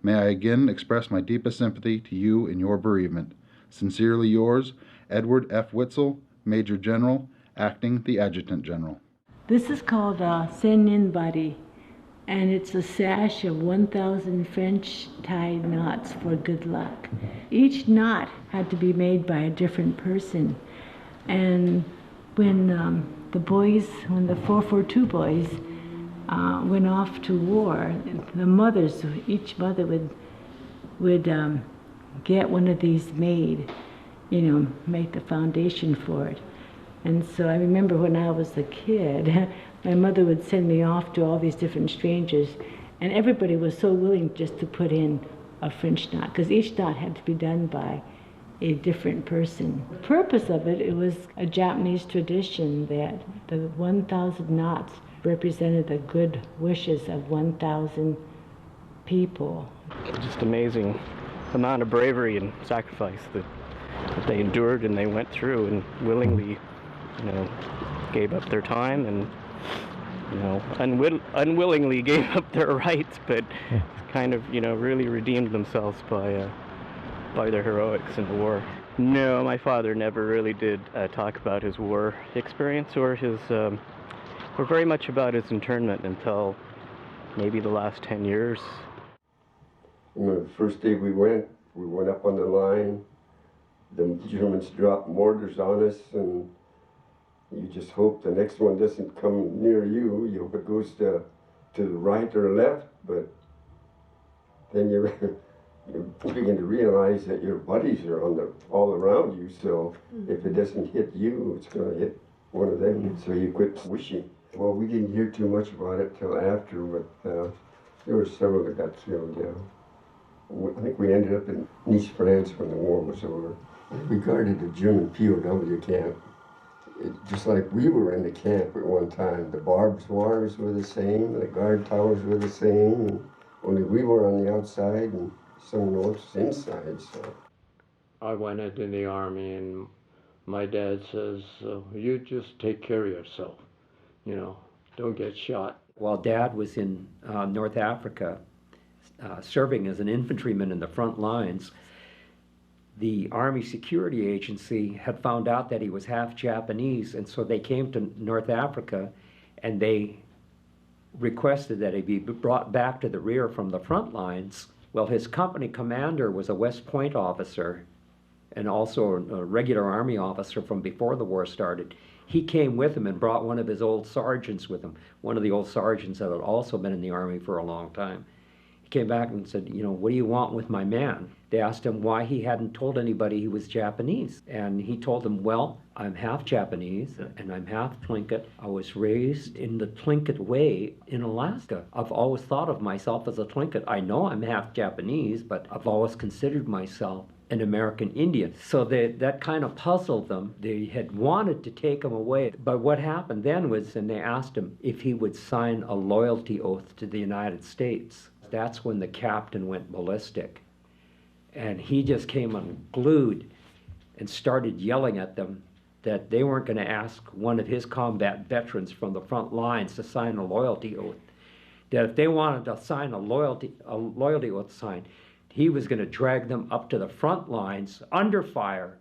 May I again express my deepest sympathy to you in your bereavement. Sincerely yours, Edward F. Witzel, Major General, Acting the Adjutant General. This is called a Senin Body, and it's a sash of 1,000 French tied knots for good luck. Each knot had to be made by a different person. And when when the 442 boys went off to war, the mothers, each mother would get one of these made, make the foundation for it. And so I remember when I was a kid, my mother would send me off to all these different strangers, and everybody was so willing just to put in a French knot, because each knot had to be done by a different person. The purpose of it, it was a Japanese tradition that the 1,000 knots represented the good wishes of 1,000 people. Just amazing amount of bravery and sacrifice that they endured and they went through and willingly, gave up their time and, unwillingly gave up their rights, but kind of, really redeemed themselves by their heroics in the war. No, my father never really did talk about his war experience or very much about his internment until maybe the last 10 years. The first day we went up on the line. The Germans dropped mortars on us, and you just hope the next one doesn't come near you. You hope it goes to the right or left, but then you begin to realize that your buddies are all around you, so if it doesn't hit you, it's going to hit one of them, so you quit wishing. Well, we didn't hear too much about it till after, but there were several that got killed, yeah. I think we ended up in Nice, France when the war was over. We guarded the German POW camp, just like we were in the camp at one time. The barbed wires were the same, the guard towers were the same, only we were on the outside and someone else was inside. So I went into the Army, and my dad says, you just take care of yourself, don't get shot. While Dad was in North Africa, serving as an infantryman in the front lines, the Army Security Agency had found out that he was half Japanese, and so they came to North Africa and they requested that he be brought back to the rear from the front lines. Well, his company commander was a West Point officer and also a regular Army officer from before the war started. He came with him and brought one of his old sergeants with him, one of the old sergeants that had also been in the Army for a long time. He came back and said, what do you want with my man? They asked him why he hadn't told anybody he was Japanese. And he told them, well, I'm half Japanese and I'm half Tlingit. I was raised in the Tlingit way in Alaska. I've always thought of myself as a Tlingit. I know I'm half Japanese, but I've always considered myself an American Indian. So that kind of puzzled them. They had wanted to take him away. But what happened then was, and they asked him if he would sign a loyalty oath to the United States. That's when the captain went ballistic. And he just came unglued and started yelling at them that they weren't going to ask one of his combat veterans from the front lines to sign a loyalty oath. That if they wanted to sign a loyalty oath sign, he was going to drag them up to the front lines under fire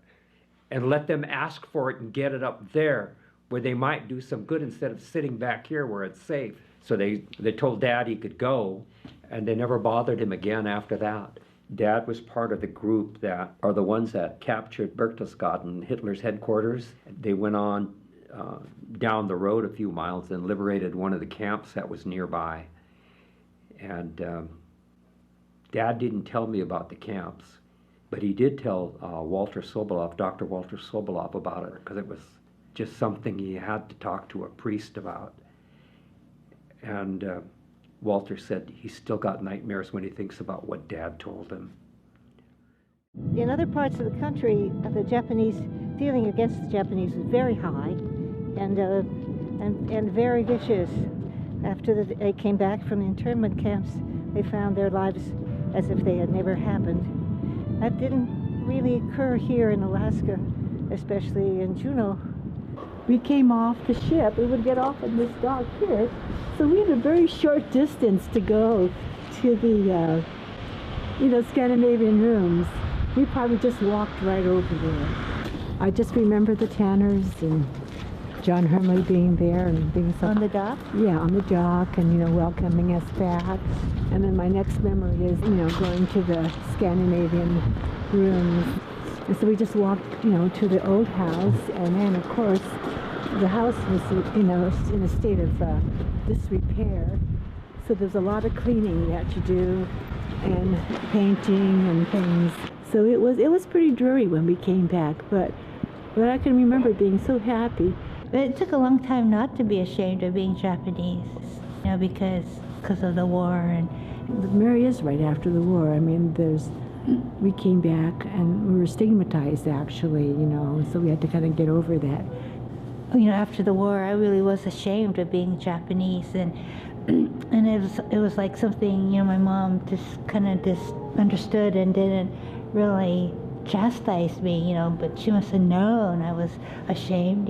and let them ask for it and get it up there where they might do some good instead of sitting back here where it's safe. So they told Dad he could go, and they never bothered him again after that. Dad was part of the group that are the ones that captured Berchtesgaden, Hitler's headquarters. They went on down the road a few miles and liberated one of the camps that was nearby. And Dad didn't tell me about the camps, but he did tell Walter Sobolov, Dr. Walter Sobolov, about it, because it was just something he had to talk to a priest about. And Walter said he's still got nightmares when he thinks about what Dad told him. In other parts of the country, the Japanese feeling against the Japanese was very high and very vicious. After they came back from the internment camps, they found their lives as if they had never happened. That didn't really occur here in Alaska, especially in Juneau. We came off the ship. We would get off in this dock here, so we had a very short distance to go to the, Scandinavian rooms. We probably just walked right over there. I just remember the Tanners and John Hermley being there and being so... On the dock? Yeah, on the dock and, welcoming us back. And then my next memory is, going to the Scandinavian rooms. And so we just walked, to the old house, and then, of course, the house was, in a state of disrepair. So there's a lot of cleaning we had to do, and painting and things. So it was pretty dreary when we came back, but I can remember being so happy. But it took a long time not to be ashamed of being Japanese, because of the war. And Mary is right after the war. I mean, we came back and we were stigmatized, actually, so we had to kind of get over that. After the war, I really was ashamed of being Japanese, and it was like something, my mom just kind of understood and didn't really chastise me, but she must have known I was ashamed,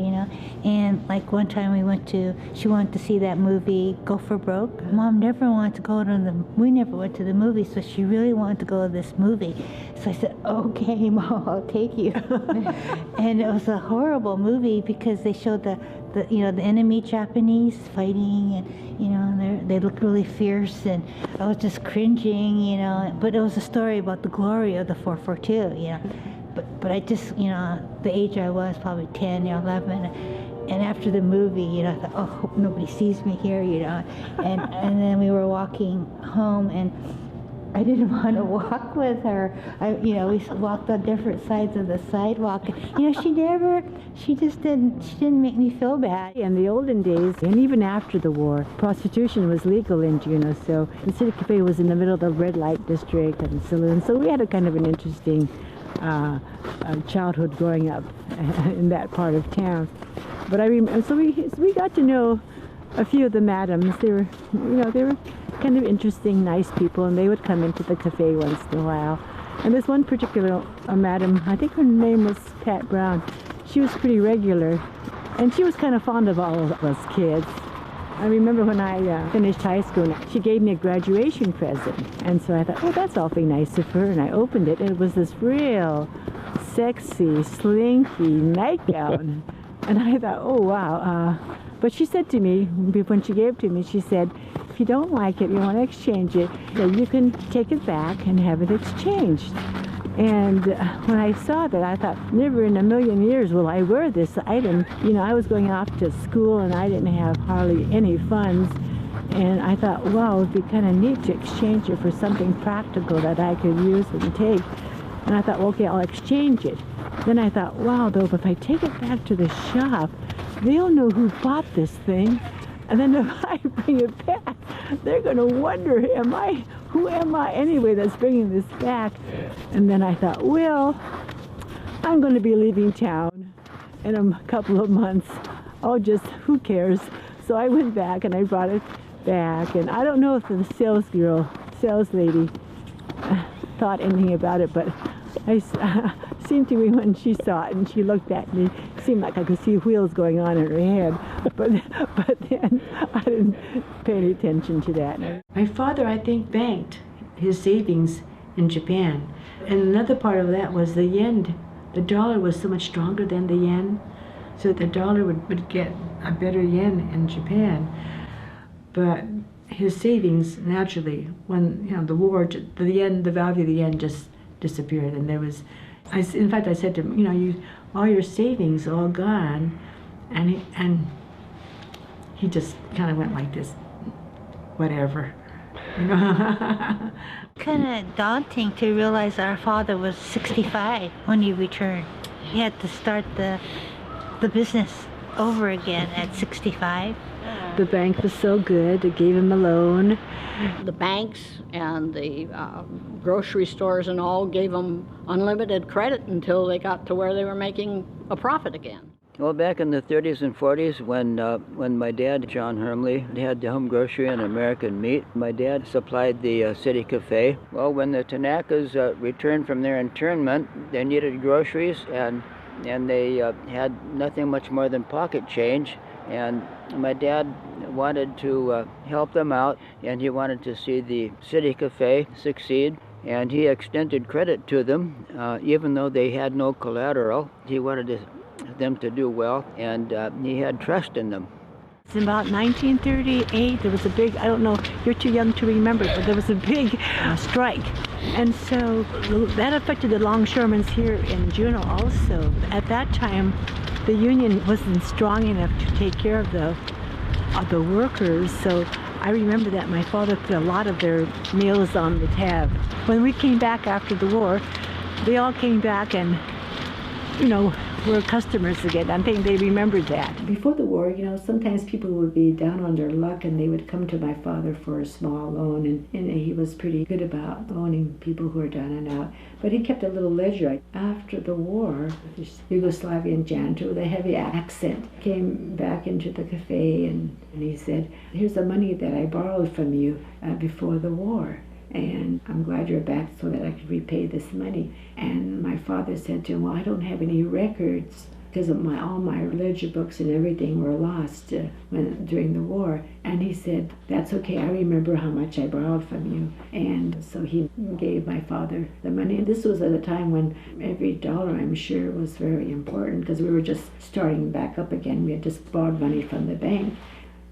And like one time she wanted to see that movie, Go for Broke. Mom never wanted to go we never went to the movie, so she really wanted to go to this movie. So I said, okay, Mom, I'll take you. And it was a horrible movie because they showed the enemy Japanese fighting, and they looked really fierce, and I was just cringing, but it was a story about the glory of the 442, but I just, the age I was, probably 10 or 11, and after the movie, I thought, oh, hope nobody sees me here, and then we were walking home, and I didn't want to walk with her. We walked on different sides of the sidewalk. She didn't make me feel bad. In the olden days, and even after the war, prostitution was legal in Juneau, so the City Cafe was in the middle of the red light district and saloon, so we had a kind of an interesting childhood growing up in that part of town. But I remember, so we got to know a few of the madams. They were kind of interesting, nice people, and they would come into the cafe once in a while. And this one particular madam, I think her name was Pat Brown, she was pretty regular, and she was kind of fond of all of us kids. I remember when I finished high school, she gave me a graduation present, and so I thought, oh, that's awfully nice of her, and I opened it, and it was this real sexy, slinky nightgown, and I thought, oh, wow. But she said to me, when she gave it to me, she said, if you don't like it, you want to exchange it, then you can take it back and have it exchanged. And when I saw that, I thought, never in a million years will I wear this item. I was going off to school and I didn't have hardly any funds. And I thought, wow, it would be kind of neat to exchange it for something practical that I could use and take. And I thought, well, okay, I'll exchange it. Then I thought, wow, though, if I take it back to the shop, they'll know who bought this thing. And then if I bring it back, they're going to wonder, who am I anyway that's bringing this back? And then I thought, well, I'm going to be leaving town in a couple of months. Who cares? So I went back and I brought it back. And I don't know if the sales lady thought anything about it, but seemed to me when she saw it and she looked at me, it seemed like I could see wheels going on in her head, but then I didn't pay any attention to that. My father, I think, banked his savings in Japan, and another part of that was the yen. The dollar was so much stronger than the yen, so the dollar would get a better yen in Japan. But his savings naturally, when the war, the end, the value of the end just disappeared, and there was, in fact, I said to him, all your savings all gone, and he just kind of went like this, whatever, Kind of daunting to realize our father was 65 when he returned. He had to start the business over again at 65. The bank was so good, it gave him a loan. The banks and the grocery stores and all gave them unlimited credit until they got to where they were making a profit again. Well, back in the 30s and 40s, when my dad, John Hermley, had the home grocery and American meat, my dad supplied the city cafe. Well, when the Tanakas returned from their internment, they needed groceries, and they had nothing much more than pocket change. And my dad wanted to help them out, and he wanted to see the city cafe succeed. And he extended credit to them, even though they had no collateral. He wanted them to do well, and he had trust in them. In about 1938, there was a big, I don't know, you're too young to remember, but there was a big strike. And so that affected the longshoremen here in Juneau also. At that time, the union wasn't strong enough to take care of the workers, so I remember that my father put a lot of their meals on the tab. When we came back after the war, they all came back and, were customers again. I think they remembered that. Before the war, sometimes people would be down on their luck and they would come to my father for a small loan, and he was pretty good about loaning people who were down and out. But he kept a little ledger. After the war, this Yugoslavian janitor with a heavy accent came back into the cafe and he said, "Here's the money that I borrowed from you before the war. And I'm glad you're back so that I could repay this money." And my father said to him, "Well, I don't have any records because all my ledger books and everything were lost during the war." And he said, "That's okay, I remember how much I borrowed from you." And so he gave my father the money. And this was at a time when every dollar, I'm sure, was very important because we were just starting back up again. We had just borrowed money from the bank.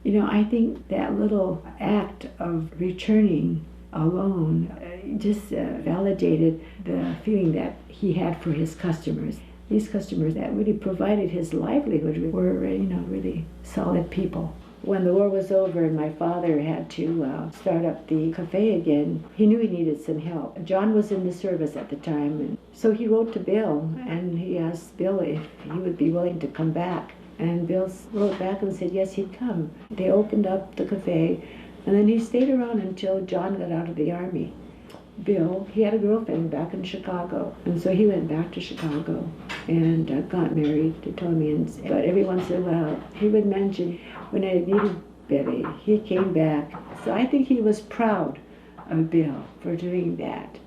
I think that little act of returning alone just validated the feeling that he had for his customers. These customers that really provided his livelihood were, really solid people. When the war was over and my father had to start up the cafe again, he knew he needed some help. John was in the service at the time, and so he wrote to Bill, and he asked Bill if he would be willing to come back. And Bill wrote back and said yes, he'd come. They opened up the cafe, and then he stayed around until John got out of the Army. Bill, he had a girlfriend back in Chicago, and so he went back to Chicago and got married to Tommy. But every once in a while, he would mention when I needed Billy, he came back. So I think he was proud of Bill for doing that.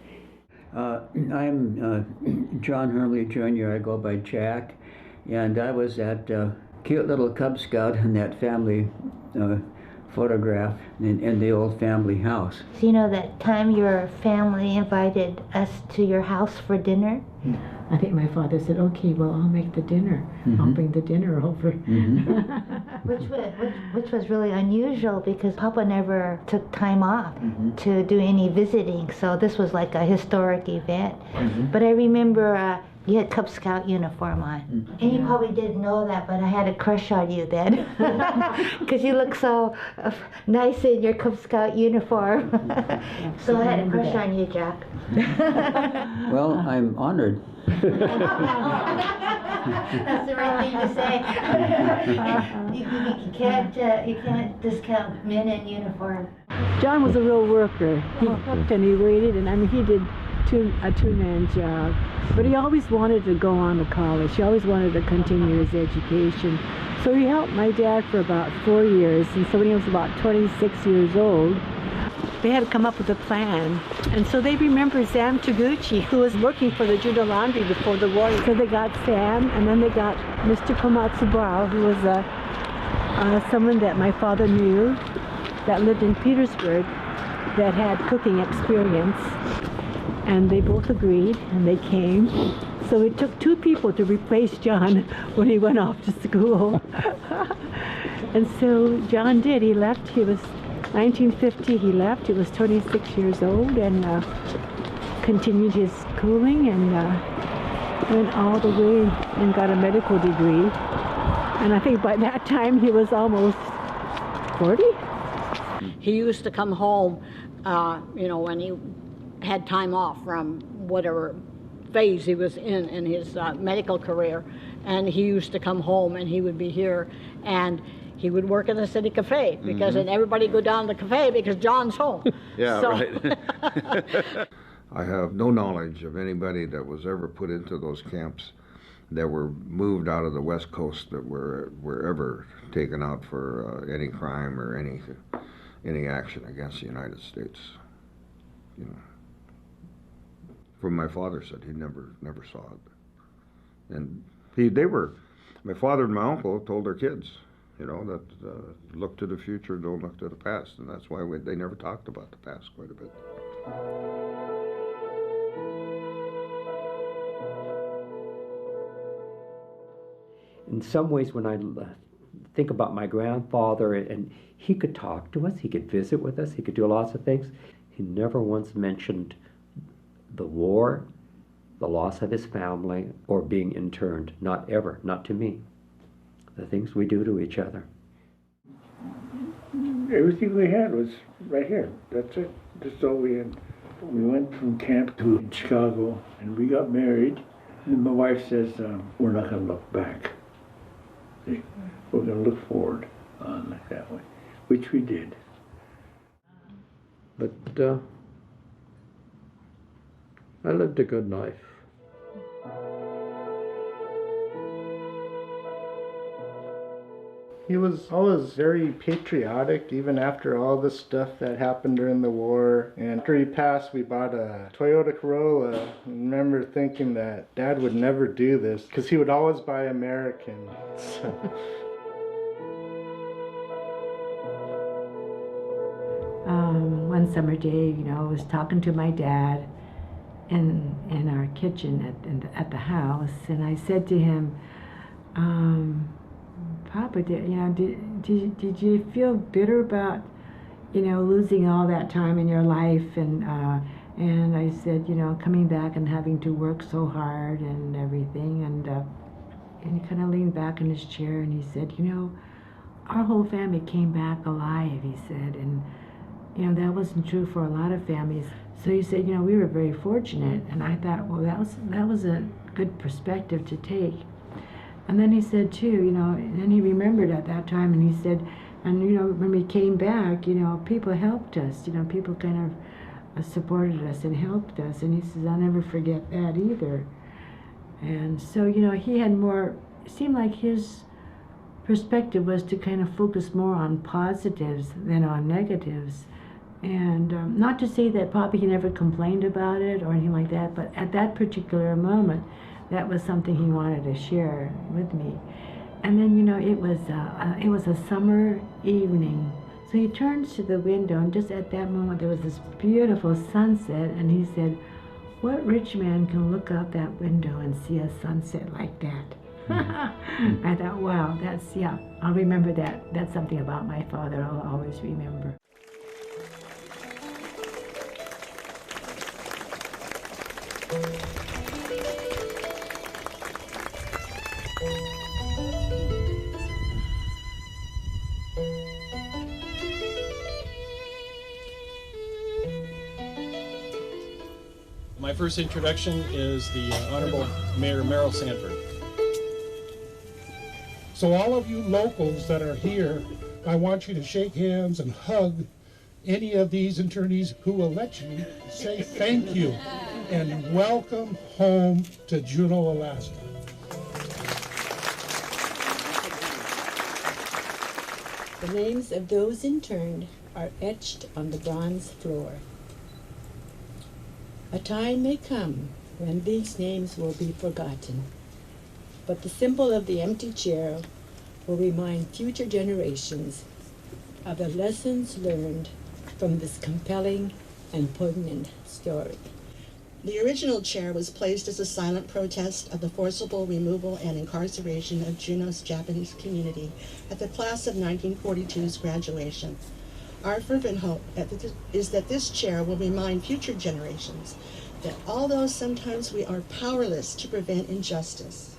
I'm John Hermley Jr. I go by Jack, and I was that cute little Cub Scout in that family photograph in the old family house. So that time your family invited us to your house for dinner? I think my father said, "Okay, well, I'll make the dinner. I'll bring the dinner over." Which was really unusual because Papa never took time off to do any visiting, so this was like a historic event. But I remember you had Cub Scout uniform on. And you probably didn't know that, but I had a crush on you then. Because you look so nice in your Cub Scout uniform. So I had a crush on you, Jack. Well, I'm honored. That's the right thing to say. You can't discount men in uniform. John was a real worker. He cooked and he waited, and he did a two-man job. But he always wanted to go on to college. He always wanted to continue his education. So he helped my dad for about 4 years, and so when he was about 26 years old, they had to come up with a plan. And so they remember Sam Taguchi, who was working for the Juneau Laundry before the war. So they got Sam, and then they got Mr. Komatsubara, who was someone that my father knew that lived in Petersburg that had cooking experience. And they both agreed, and they came. So it took 2 people to replace John when he went off to school. And so John did. He left. He was 1950 he left. He was 26 years old and continued his schooling and went all the way and got a medical degree. And I think by that time he was almost 40. He used to come home, when he had time off from whatever phase he was in his medical career. And he used to come home and he would be here and he would work in the city cafe because then everybody go down to the cafe because John's home. Yeah, So- right. I have no knowledge of anybody that was ever put into those camps that were moved out of the West Coast that were ever taken out for any crime or any action against the United States. You know, from my father said he never saw it, and my father and my uncle told their kids, that look to the future, don't look to the past, and that's why they never talked about the past quite a bit. In some ways, when I think about my grandfather, and he could talk to us, he could visit with us, he could do lots of things, he never once mentioned the war, the loss of his family, or being interned. Not ever, not to me. The things we do to each other. Everything we had was right here. That's it. That's all we had. We went from camp to Chicago, and we got married. And my wife says, we're not going to look back. See? We're going to look forward like that way, which we did. But I lived a good life. He was always very patriotic, even after all the stuff that happened during the war. And after he passed, we bought a Toyota Corolla. I remember thinking that Dad would never do this, because he would always buy American. So. One summer day, I was talking to my dad in our kitchen at the house, and I said to him, Papa, did you feel bitter about, losing all that time in your life? And I said, coming back and having to work so hard and everything. And he kind of leaned back in his chair and he said, our whole family came back alive, he said. And, that wasn't true for a lot of families. So he said, we were very fortunate. And I thought, well, that was a good perspective to take. And then he said too, and then he remembered at that time, and he said, and when we came back, people helped us, people kind of supported us and helped us, and he says, I'll never forget that either. And so, he had more, it seemed like his perspective was to kind of focus more on positives than on negatives. And not to say that probably he never complained about it or anything like that, but at that particular moment, that was something he wanted to share with me. And then, it was a summer evening. So he turns to the window, and just at that moment, there was this beautiful sunset, and he said, what rich man can look out that window and see a sunset like that? I thought, wow, I'll remember that. That's something about my father I'll always remember. My first introduction is the Honorable Mayor Merrill Sanford. So all of you locals that are here, I want you to shake hands and hug any of these internees who will let you say thank you and welcome home to Juneau, Alaska. The names of those interned are etched on the bronze floor. A time may come when these names will be forgotten, but the symbol of the empty chair will remind future generations of the lessons learned from this compelling and poignant story. The original chair was placed as a silent protest of the forcible removal and incarceration of Juneau's Japanese community at the class of 1942's graduation. Our fervent hope is that this chair will remind future generations that although sometimes we are powerless to prevent injustice,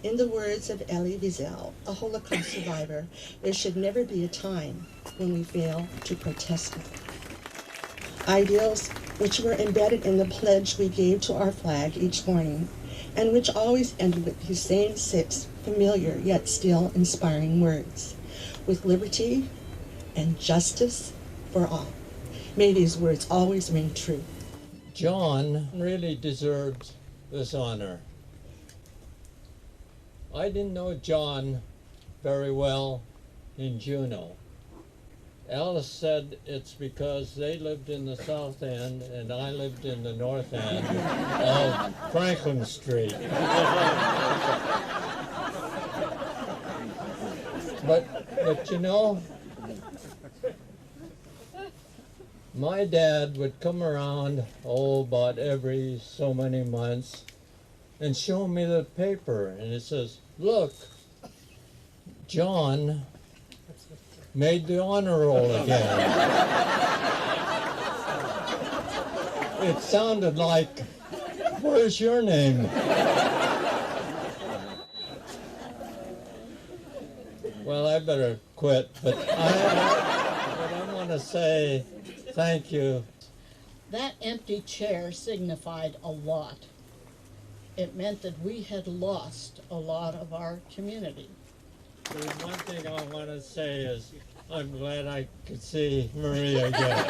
in the words of Elie Wiesel, a Holocaust survivor, there should never be a time when we fail to protest it. Ideals which were embedded in the pledge we gave to our flag each morning, and which always ended with these same 6 familiar yet still inspiring words: with liberty and justice for all. May these words always ring true. John really deserves this honor. I didn't know John very well in Juneau. Alice said it's because they lived in the south end and I lived in the north end of Franklin Street. But you know, my dad would come around, about every so many months, and show me the paper, and it says, "Look, John made the honor roll again." It sounded like, "Where's your name?" Well, I better quit, but I want to say thank you. That empty chair signified a lot. It meant that we had lost a lot of our community. There's one thing I want to say is I'm glad I could see Maria again.